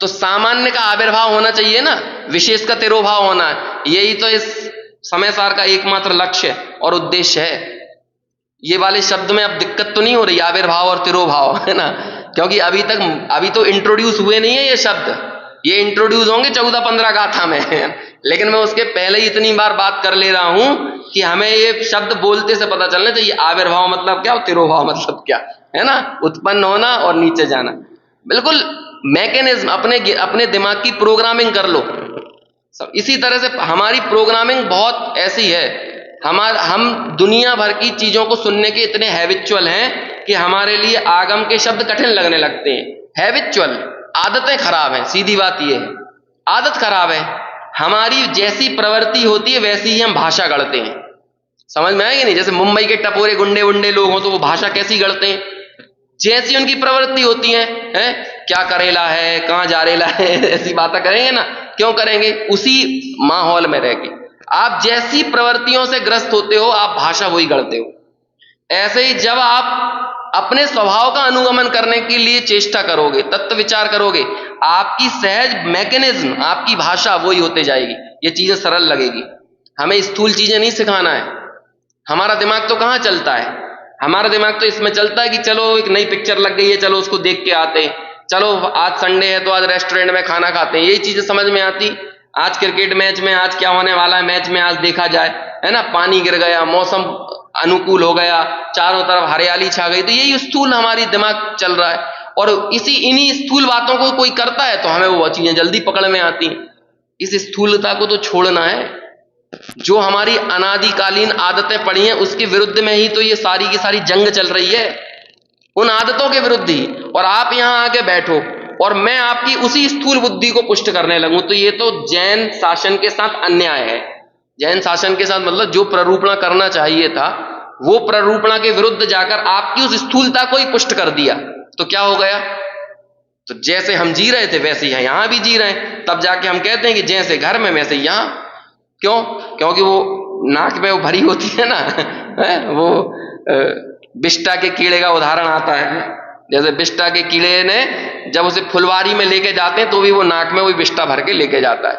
तो सामान्य का आविर्भाव होना चाहिए ना, विशेष का तिरोभाव होना है। यही तो इस समय सार का एकमात्र लक्ष्य और उद्देश्य है। ये वाले शब्द में अब दिक्कत तो नहीं हो रही, आविर्भाव और तिरोभाव, है ना, क्योंकि अभी तो इंट्रोड्यूस हुए नहीं है ये शब्द। ये इंट्रोड्यूस होंगे 14-15 गाथा में, लेकिन मैं उसके पहले ही इतनी बार बात कर ले रहा हूं कि हमें ये शब्द बोलते से पता चलना चाहिए। आविर्भाव मतलब क्या और तिरोभाव मतलब क्या, है ना? उत्पन्न होना और नीचे जाना। बिल्कुल मैकेनिज्म, अपने दिमाग की प्रोग्रामिंग कर लो। इसी तरह से हमारी प्रोग्रामिंग बहुत ऐसी है। हम दुनिया भर की चीजों को सुनने के इतने हैबिचुअल हैं कि हमारे लिए आगम के शब्द कठिन लगने लगते हैं। हैबिचुअल, आदतें खराब हैं, सीधी बात यह है। आदत खराब है। हमारी जैसी प्रवृत्ति होती है वैसी ही हम भाषा गढ़ते हैं। समझ में आएगी नहीं? जैसे मुंबई के टपोरे गुंडे उंडे लोग हों तो वो भाषा कैसी गढ़ते हैं? जैसी उनकी प्रवृत्ति होती है, क्या करेला है, कहां जा रेला है, ऐसी बातें करेंगे ना। क्यों करेंगे? उसी माहौल में रह के। आप जैसी प्रवृत्तियों से ग्रस्त होते हो आप भाषा वही गढ़ते हो। ऐसे ही जब आप अपने स्वभाव का अनुगमन करने के लिए चेष्टा करोगे, तत्व विचार करोगे, आपकी सहज मैकेनिज्म, आपकी भाषा वही होते जाएगी। ये चीजें सरल लगेगी। हमें स्थूल चीजें नहीं सिखाना है। हमारा दिमाग तो कहां चलता है? हमारा दिमाग तो इसमें चलता है कि चलो एक नई पिक्चर लग गई है, चलो उसको देख के आते हैं, चलो आज संडे है तो आज रेस्टोरेंट में खाना खाते हैं। यही चीजें समझ में आती। आज क्रिकेट मैच में आज क्या होने वाला है, मैच में आज देखा जाए, है ना, पानी गिर गया, मौसम अनुकूल हो गया, चारों तरफ हरियाली छा गई, तो यही स्थूल हमारी दिमाग चल रहा है। और इन्हीं स्थूल बातों को कोई करता है तो हमें वो चीजें जल्दी पकड़ में आती हैं। इस स्थूलता को तो छोड़ना है। जो हमारी अनादिकालीन आदतें पड़ी हैं उसके विरुद्ध में ही तो ये सारी की सारी जंग चल रही है, उन आदतों के विरुद्ध ही। और आप यहां आके बैठो और मैं आपकी उसी स्थूल बुद्धि को पुष्ट करने लगूं, तो ये तो जैन शासन के साथ अन्याय है। जैन शासन के साथ मतलब जो प्ररूपणा करना चाहिए था वो प्ररूपणा के विरुद्ध जाकर आपकी उस स्थूलता को ही पुष्ट कर दिया, तो क्या हो गया? तो जैसे हम जी रहे थे वैसे ही यहां भी जी रहे हैं। तब जाके हम कहते हैं कि जैसे घर में वैसे ही यहां। क्यों? क्योंकि वो नाक में वो भरी होती है ना, वो बिष्टा के कीड़े का उदाहरण आता है। जैसे बिष्टा के कीड़े ने जब उसे फुलवारी में लेके जाते हैं तो भी वो नाक में वही बिष्टा भर के लेके जाता है,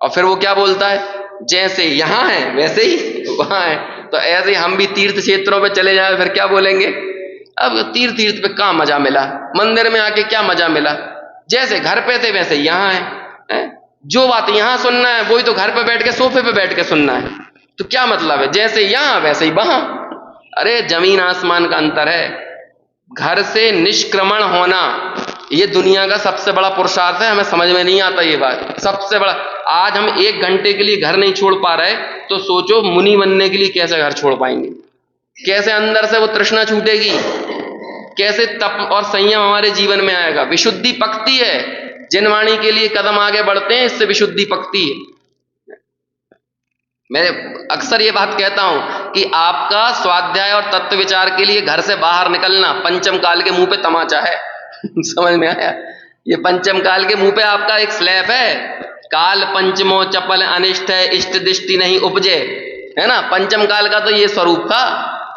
और फिर वो क्या बोलता है? जैसे यहां है वैसे ही वहां है। तो ऐसे हम भी तीर्थ क्षेत्रों पे चले जाए फिर क्या बोलेंगे? अब तीर्थ पे कहां मजा मिला, मंदिर में आके क्या मजा मिला, जैसे घर पे थे वैसे यहां है। जो बात यहां सुनना है वही तो घर पे बैठ के सोफे पे बैठ के सुनना है। तो क्या मतलब है? जैसे यहां वैसे ही वहां। अरे जमीन आसमान का अंतर है। घर से निष्क्रमण होना ये दुनिया का सबसे बड़ा पुरुषार्थ है। हमें समझ में नहीं आता ये बात। सबसे बड़ा, आज हम 1 घंटे के लिए घर नहीं छोड़ पा रहे, तो सोचो मुनि बनने के लिए कैसे घर छोड़ पाएंगे? कैसे अंदर से वो तृष्णा छूटेगी? कैसे तप और संयम हमारे जीवन में आएगा? विशुद्धि पकती है। जिन वाणी के लिए कदम आगे बढ़ते हैं इससे विशुद्धि पकती है। मैं अक्सर ये बात कहता हूं कि आपका स्वाध्याय और तत्व विचार के लिए घर से बाहर निकलना पंचम काल के मुंह पे तमाचा है। समझ में आया? ये पंचम काल के मुंह पे आपका एक स्लैप है। काल पंचमो चपल अनिष्ट है, इष्ट दृष्टि नहीं उपजे, है ना। पंचम काल का तो ये स्वरूप था।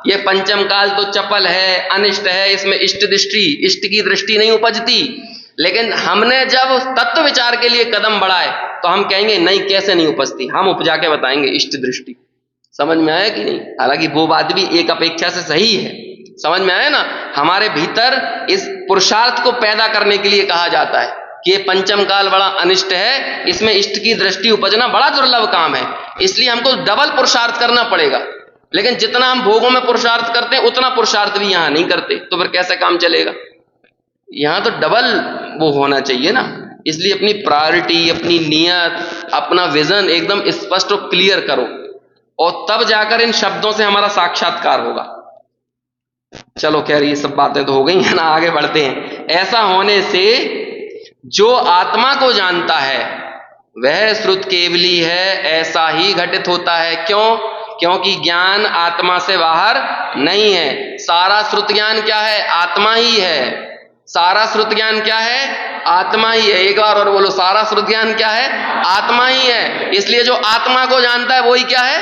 ये पंचम काल तो चपल है, अनिष्ट है, इसमें इष्ट की दृष्टि नहीं उपजती। लेकिन हमने जब तत्व विचार के लिए कदम बढ़ाए तो हम कहेंगे नहीं, कैसे नहीं उपजती, हम उपजा के बताएंगे इष्ट दृष्टि। समझ में आया कि नहीं? हालांकि वो बात भी एक अपेक्षा से सही है। समझ में आया ना? हमारे भीतर इस पुरुषार्थ को पैदा करने के लिए कहा जाता है कि ये पंचम काल बड़ा अनिष्ट है, इसमें इष्ट की दृष्टि उपजना बड़ा दुर्लभ काम है, इसलिए हमको डबल पुरुषार्थ करना पड़ेगा। लेकिन जितना हम भोगों में पुरुषार्थ करते हैं उतना पुरुषार्थ भी यहां नहीं करते, तो फिर कैसे काम चलेगा? यहां तो डबल वो होना चाहिए ना। इसलिए अपनी प्रायोरिटी, अपनी नियत, अपना विजन एकदम स्पष्ट और क्लियर करो, और तब जाकर इन शब्दों से हमारा साक्षात्कार होगा। चलो खैर ये सब बातें तो हो गई है ना, आगे बढ़ते हैं। ऐसा होने से जो आत्मा को जानता है वह श्रुत केवली है, ऐसा ही घटित होता है। क्यों? क्योंकि ज्ञान आत्मा से बाहर नहीं है। सारा श्रुत ज्ञान क्या है? आत्मा ही है। सारा श्रुत ज्ञान क्या है? आत्मा ही है। एक बार और बोलो, सारा श्रुत ज्ञान क्या है? आत्मा ही है। इसलिए जो आत्मा को जानता है वही क्या है?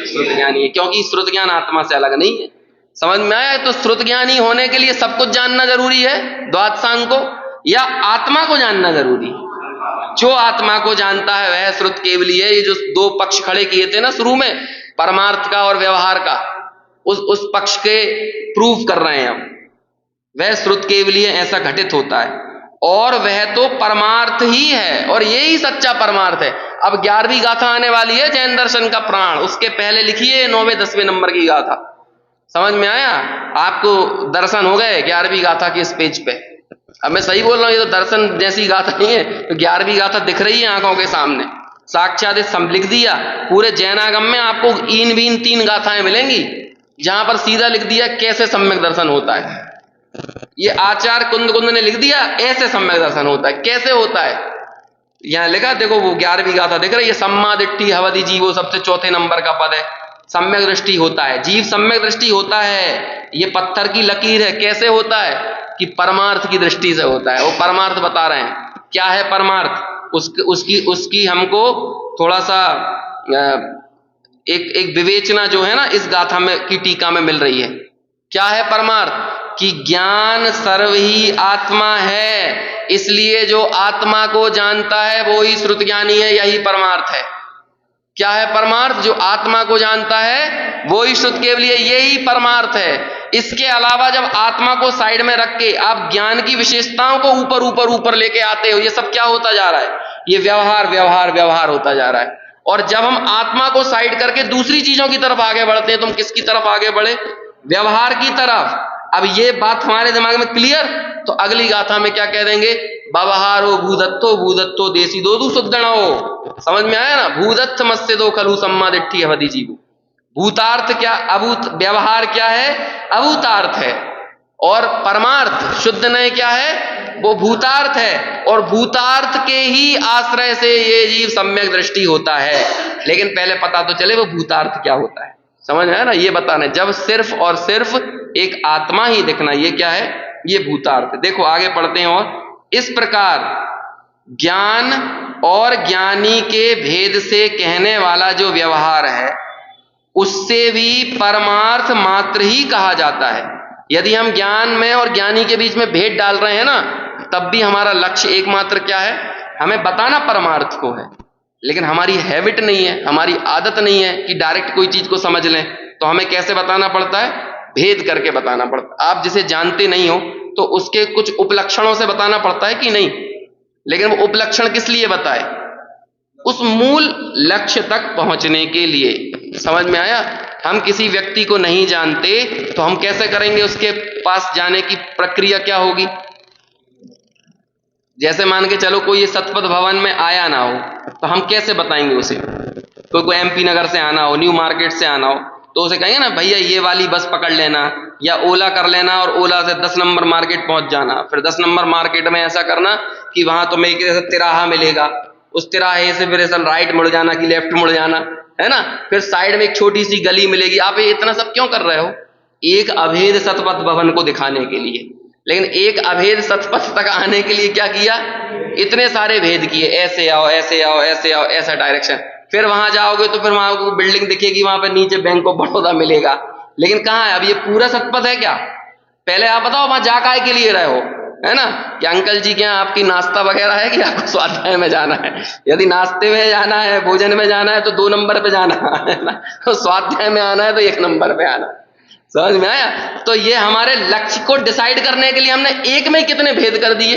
श्रुत ज्ञानी है। क्योंकि श्रुत ज्ञान आत्मा से अलग नहीं है। समझ में आया? तो श्रुत ज्ञानी होने के लिए सब कुछ जानना जरूरी है द्वादशांग को, या आत्मा को जानना जरूरी है? जो आत्मा को जानता है वह श्रुत केवली है। ये जो 2 पक्ष खड़े किए थे ना शुरू में, परमार्थ का और व्यवहार का, उस पक्ष के प्रूफ कर रहे हैं हम। वह श्रुत केवली है, ऐसा घटित होता है, और वह तो परमार्थ ही है, और यही सच्चा परमार्थ है। अब 11वीं गाथा आने वाली है जैन दर्शन का प्राण, उसके पहले लिखिए 9वें 10वें नंबर की गाथा। समझ में आया? आपको दर्शन हो गए 11वीं गाथा के इस पेज पे। अब मैं सही बोल रहा हूं, ये तो दर्शन जैसी गाथा नहीं है, तो 11वीं गाथा दिख रही है आंखों के सामने, साक्षात लिख दिया। पूरे जैनागम में आपको इन बीन 3 गाथाएं मिलेंगी जहां पर सीधा लिख दिया कैसे सम्यक दर्शन होता है। ये आचार्य कुंद ने लिख दिया ऐसे सम्यक दर्शन होता है। कैसे होता है? यहां लिखा देखो, वो 11वीं गाथा देख रहे, ये सम्मा दिट्ठी हवदि जीवो सबसे चौथे नंबर का पद है। सम्यक दृष्टि होता है, जीव सम्यक दृष्टि होता है। ये पत्थर की लकीर है, कैसे होता है कि परमार्थ की दृष्टि से होता है। वो परमार्थ बता रहे हैं, क्या है परमार्थ, उसकी हमको थोड़ा सा एक विवेचना जो है ना इस गाथा में की टीका में मिल रही है। क्या है परमार्थ, कि ज्ञान सर्व ही आत्मा है, इसलिए जो आत्मा को जानता है वो ही श्रुत ज्ञानी है, यही परमार्थ है। क्या है परमार्थ, जो आत्मा को जानता है वो ही श्रुत केवली है, यही परमार्थ है। इसके अलावा जब आत्मा को साइड में रख के आप ज्ञान की विशेषताओं को ऊपर ऊपर ऊपर लेके आते हो, ये सब क्या होता जा रहा है, ये व्यवहार व्यवहार व्यवहार होता जा रहा है। और जब हम आत्मा को साइड करके दूसरी चीजों की तरफ आगे बढ़ते हैं, तो हम किसकी तरफ आगे बढ़े, व्यवहार की तरफ। अब ये बात हमारे दिमाग में क्लियर, तो अगली गाथा में क्या कह देंगे, व्यवहारो भूदत्तो भूदत्तो देसी दो दू सुदणो। समझ में आया ना, भूदत्त मत्स्य दो खलु सम्मा दिट्ठी हवदि जीवो। भूतार्थ क्या, अभूत व्यवहार क्या है, अभूतार्थ है। और परमार्थ शुद्ध नय क्या है, वो भूतार्थ है। और भूतार्थ के ही आश्रय से ये जीव सम्यक दृष्टि होता है। लेकिन पहले पता तो चले वो भूतार्थ क्या होता है। समझ में आया ना, ये बताना, जब सिर्फ और सिर्फ एक आत्मा ही दिखना, ये क्या है, ये भूतार्थ। देखो आगे पढ़ते हैं, और इस प्रकार ज्ञान और ज्ञानी के भेद से कहने वाला जो व्यवहार है, उससे भी परमार्थ मात्र ही कहा जाता है। यदि हम ज्ञान में और ज्ञानी के बीच में भेद डाल रहे हैं ना, तब भी हमारा लक्ष्य एकमात्र क्या है, हमें बताना परमार्थ को है। लेकिन हमारी हैबिट नहीं है, हमारी आदत नहीं है कि डायरेक्ट कोई चीज को समझ लें। तो हमें कैसे बताना पड़ता है, भेद करके बताना पड़ता है। आप जिसे जानते नहीं हो तो उसके कुछ उपलक्षणों से बताना पड़ता है कि नहीं, लेकिन वो उपलक्षण किस लिए बताए, उस मूल लक्ष्य तक पहुंचने के लिए। समझ में आया, हम किसी व्यक्ति को नहीं जानते तो हम कैसे करेंगे, उसके पास जाने की प्रक्रिया क्या होगी। जैसे मान के चलो कोई सतपथ भवन में आया ना हो, तो हम कैसे बताएंगे उसे। कोई MP नगर से आना हो, न्यू मार्केट से आना हो, तो उसे कहेंगे ना, भैया ये वाली बस पकड़ लेना, या ओला कर लेना और ओला से 10 नंबर मार्केट पहुंच जाना। फिर 10 नंबर मार्केट में ऐसा करना कि वहां तुम्हें एक तिराहा मिलेगा, उस तिराहे से फिर ऐसा राइट मुड़ जाना कि लेफ्ट मुड़ जाना, है ना। फिर साइड में एक छोटी सी गली मिलेगी। आप ये इतना सब क्यों कर रहे हो, एक अभेद सतपथ भवन को दिखाने के लिए। लेकिन एक अभेद सतपथ तक आने के लिए क्या किया, इतने सारे भेद किए, ऐसे आओ ऐसे आओ ऐसे आओ, ऐसा डायरेक्शन। फिर वहां जाओगे तो फिर वहां को बिल्डिंग दिखेगी, वहां पर नीचे बैंक ऑफ बड़ौदा मिलेगा। लेकिन कहाँ है, अब ये पूरा सतपथ है क्या, पहले आप बताओ वहां जा काय के लिए रहे हो, है ना। कि अंकल जी क्या आपकी नाश्ता वगैरह है कि आपको स्वाध्याय में जाना है। यदि नाश्ते में जाना है, भोजन में जाना है तो 2 नंबर पे जाना है ना, तो स्वाध्याय में आना है तो 1 नंबर पे आना। समझ में आया। तो ये हमारे लक्ष्य को डिसाइड करने के लिए हमने एक में कितने भेद कर दिए,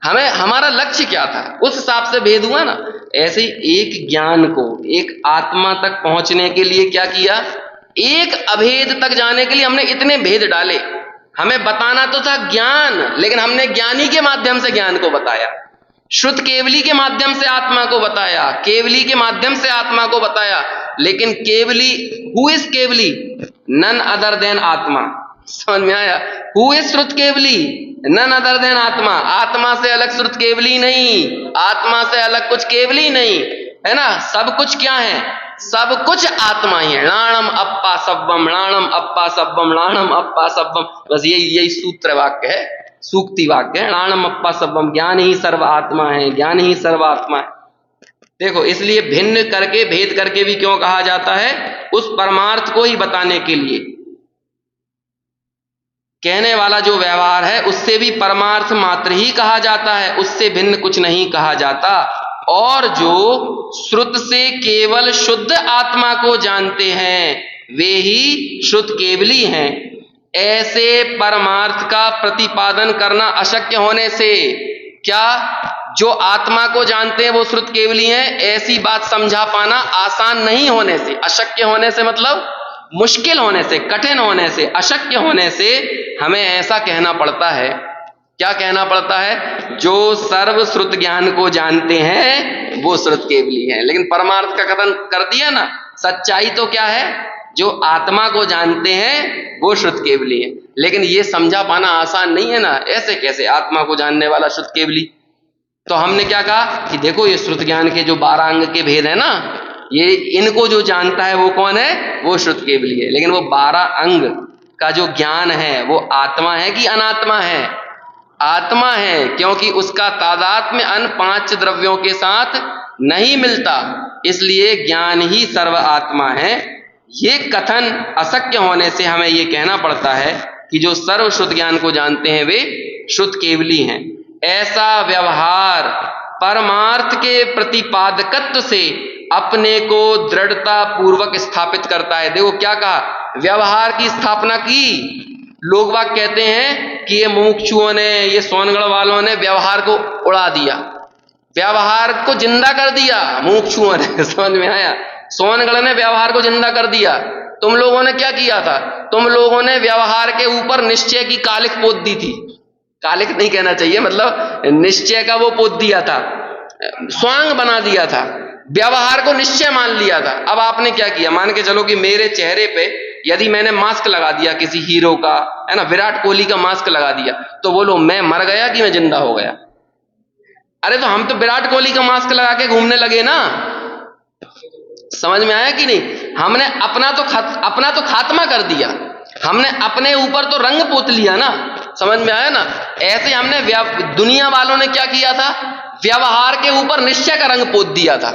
हमें हमारा लक्ष्य क्या था उस हिसाब से भेद हुआ ना। ऐसे ही एक ज्ञान को, एक आत्मा तक पहुंचने के लिए क्या किया, एक अभेद तक जाने के लिए हमने इतने भेद डाले। हमें बताना तो था ज्ञान, लेकिन हमने ज्ञानी के माध्यम से ज्ञान को बताया, श्रुत केवली के माध्यम से आत्मा को बताया, केवली के माध्यम से आत्मा को बताया। लेकिन केवली, who is Kevali, none other than आत्मा। समझ में आया, हु इज श्रुत केवली, नन अदर देन आत्मा। आत्मा से अलग श्रुत केवली नहीं, आत्मा से अलग कुछ केवली नहीं, है ना। सब कुछ क्या है, सब कुछ आत्मा ही है। लाणम अप्पा सब्बम, लाणम अप्पा सब्बम, लाणम अप्पा सब्बम, बस यही सूत्र वाक्य है, सूक्ति वाक्य है। लाणम अप्पा सब्बम, ज्ञान ही सर्व आत्मा है, ज्ञान ही सर्व आत्मा है। देखो इसलिए भिन्न करके, भेद करके भी क्यों कहा जाता है, उस परमार्थ को ही बताने के लिए। कहने वाला जो व्यवहार है उससे भी परमार्थ मात्र ही कहा जाता है, उससे भिन्न कुछ नहीं कहा जाता। और जो श्रुत से केवल शुद्ध आत्मा को जानते हैं वे ही श्रुत केवली हैं। ऐसे परमार्थ का प्रतिपादन करना अशक्य होने से, क्या, जो आत्मा को जानते हैं वो श्रुत केवली हैं, ऐसी बात समझा पाना आसान नहीं होने से, अशक्य होने से मतलब मुश्किल होने से, कठिन होने से, अशक्य होने से हमें ऐसा कहना पड़ता है। क्या कहना पड़ता है, जो सर्व श्रुत ज्ञान को जानते हैं वो श्रुत केवली है। लेकिन परमार्थ का कथन कर दिया ना, सच्चाई तो क्या है, जो आत्मा को जानते हैं वो श्रुत केवली है। लेकिन ये समझा पाना आसान नहीं है ना, ऐसे कैसे आत्मा को जानने वाला श्रुत केवली, तो हमने क्या कहा कि देखो ये श्रुत ज्ञान के जो 12 अंग के भेद है ना, ये इनको जो जानता है वो कौन है, वो श्रुत केवली है। लेकिन वो 12 अंग का जो ज्ञान है वो आत्मा है कि अनात्मा है? आत्मा है, क्योंकि उसका तादात्म्य अन्य 5 द्रव्यों के साथ नहीं मिलता, इसलिए ज्ञान ही सर्व आत्मा है। ये कथन अशक्य होने से हमें ये कहना पड़ता है कि जो सर्व शुद्ध ज्ञान को जानते हैं वे शुद्ध केवली हैं। ऐसा व्यवहार परमार्थ के प्रतिपादकत्व से अपने को दृढ़ता पूर्वक स्थापित करता है। देखो क्या कहा, व्यवहार की स्थापना की। लोग बाग कहते हैं कि ये मुमुक्षुओं ने, ये सोनगढ़ वालों ने व्यवहार को उड़ा दिया, व्यवहार को जिंदा कर दिया मुमुक्षुओं ने। समझ में आया? सोनगढ़ ने व्यवहार को जिंदा कर दिया। तुम लोगों ने क्या किया था? तुम लोगों ने व्यवहार के ऊपर निश्चय की कालिक पोत दी थी। कालिक नहीं कहना चाहिए, मतलब निश्चय का वो पोत दिया था, स्वांग बना दिया था, व्यवहार को निश्चय मान लिया था। अब आपने क्या किया, मान के चलो कि मेरे चेहरे पे यदि मैंने मास्क लगा दिया किसी हीरो का, है ना, विराट कोहली का मास्क लगा दिया, तो बोलो मैं मर गया कि मैं जिंदा हो गया? अरे तो हम तो विराट कोहली का मास्क लगा के घूमने लगे ना। समझ में आया कि नहीं? हमने अपना तो खात्मा कर दिया, हमने अपने ऊपर तो रंग पोत लिया ना। समझ में आया ना? ऐसे हमने दुनिया वालों ने क्या किया था, व्यवहार के ऊपर निश्चय का रंग पोत दिया था।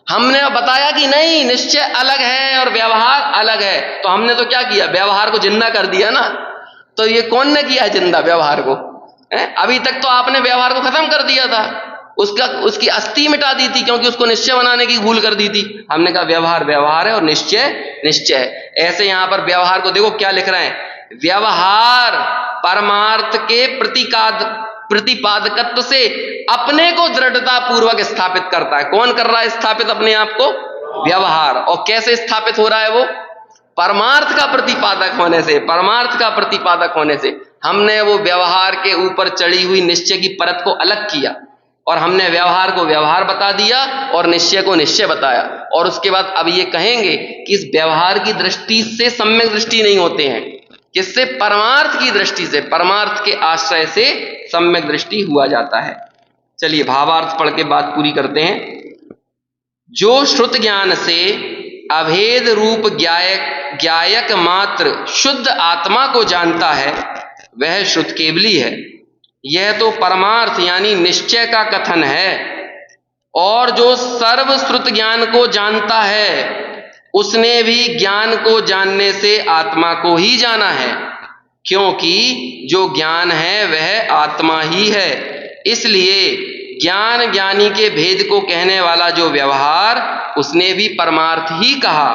हमने बताया कि नहीं, निश्चय अलग है और व्यवहार अलग है, तो हमने तो क्या किया, व्यवहार को जिंदा कर दिया ना। तो ये कौन ने किया जिंदा व्यवहार को? अभी तक तो आपने व्यवहार को खत्म कर दिया था, उसकी अस्थि मिटा दी थी, क्योंकि उसको निश्चय बनाने की भूल कर दी थी। हमने कहा व्यवहार व्यवहार है और निश्चय निश्चय है। ऐसे यहां पर व्यवहार को देखो क्या लिख रहे हैं, व्यवहार परमार्थ के प्रतिपादकत्व से अपने को दृढ़ता पूर्वक स्थापित करता है। कौन कर रहा है स्थापित अपने आप को? व्यवहार। और कैसे स्थापित हो रहा है वो? परमार्थ का प्रतिपादक होने से। परमार्थ का प्रतिपादक होने से हमने वो व्यवहार के ऊपर चढ़ी हुई निश्चय की परत को अलग किया, और हमने व्यवहार को व्यवहार बता दिया और निश्चय को निश्चय बताया। और उसके बाद अब ये कहेंगे कि इस व्यवहार की दृष्टि से सम्यक दृष्टि नहीं होते हैं, किससे? परमार्थ की दृष्टि से, परमार्थ के आश्रय से सम्यक दृष्टि हुआ जाता है। चलिए भावार्थ पढ़ के बात पूरी करते हैं। जो श्रुत ज्ञान से अभेद रूप ज्ञायक मात्र शुद्ध आत्मा को जानता है वह शुद्ध केवली है। यह तो परमार्थ यानी निश्चय का कथन है। और जो सर्व श्रुत ज्ञान को जानता है उसने भी ज्ञान को जानने से आत्मा को ही जाना है, क्योंकि जो ज्ञान है वह आत्मा ही है। इसलिए ज्ञान ज्ञानी के भेद को कहने वाला जो व्यवहार, उसने भी परमार्थ ही कहा,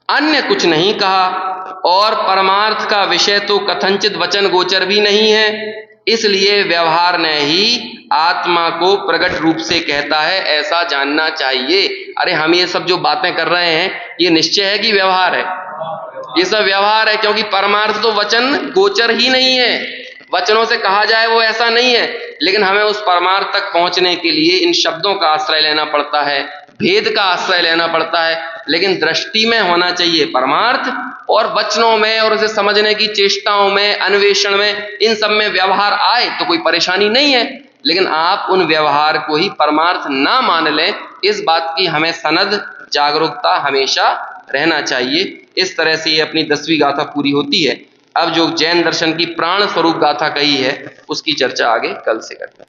अन्य कुछ नहीं कहा। और परमार्थ का विषय तो कथनचित वचन गोचर भी नहीं है, इसलिए व्यवहार ने ही आत्मा को प्रकट रूप से कहता है, ऐसा जानना चाहिए। अरे हम ये सब जो बातें कर रहे हैं ये निश्चय है कि व्यवहार है? ये सब व्यवहार है, क्योंकि परमार्थ तो वचन गोचर ही नहीं है, वचनों से कहा जाए वो ऐसा नहीं है। लेकिन हमें उस परमार्थ तक पहुंचने के लिए इन शब्दों का आश्रय लेना पड़ता है, भेद का आश्रय लेना पड़ता है। लेकिन दृष्टि में होना चाहिए परमार्थ, और वचनों में और उसे समझने की चेष्टाओं में, अन्वेषण में, इन सब में व्यवहार आए तो कोई परेशानी नहीं है। लेकिन आप उन व्यवहार को ही परमार्थ ना मान लें, इस बात की हमें सनद जागरूकता हमेशा रहना चाहिए। इस तरह से ये अपनी 10वीं गाथा पूरी होती है। अब जो जैन दर्शन की प्राण स्वरूप गाथा कही है उसकी चर्चा आगे कल से करते हैं।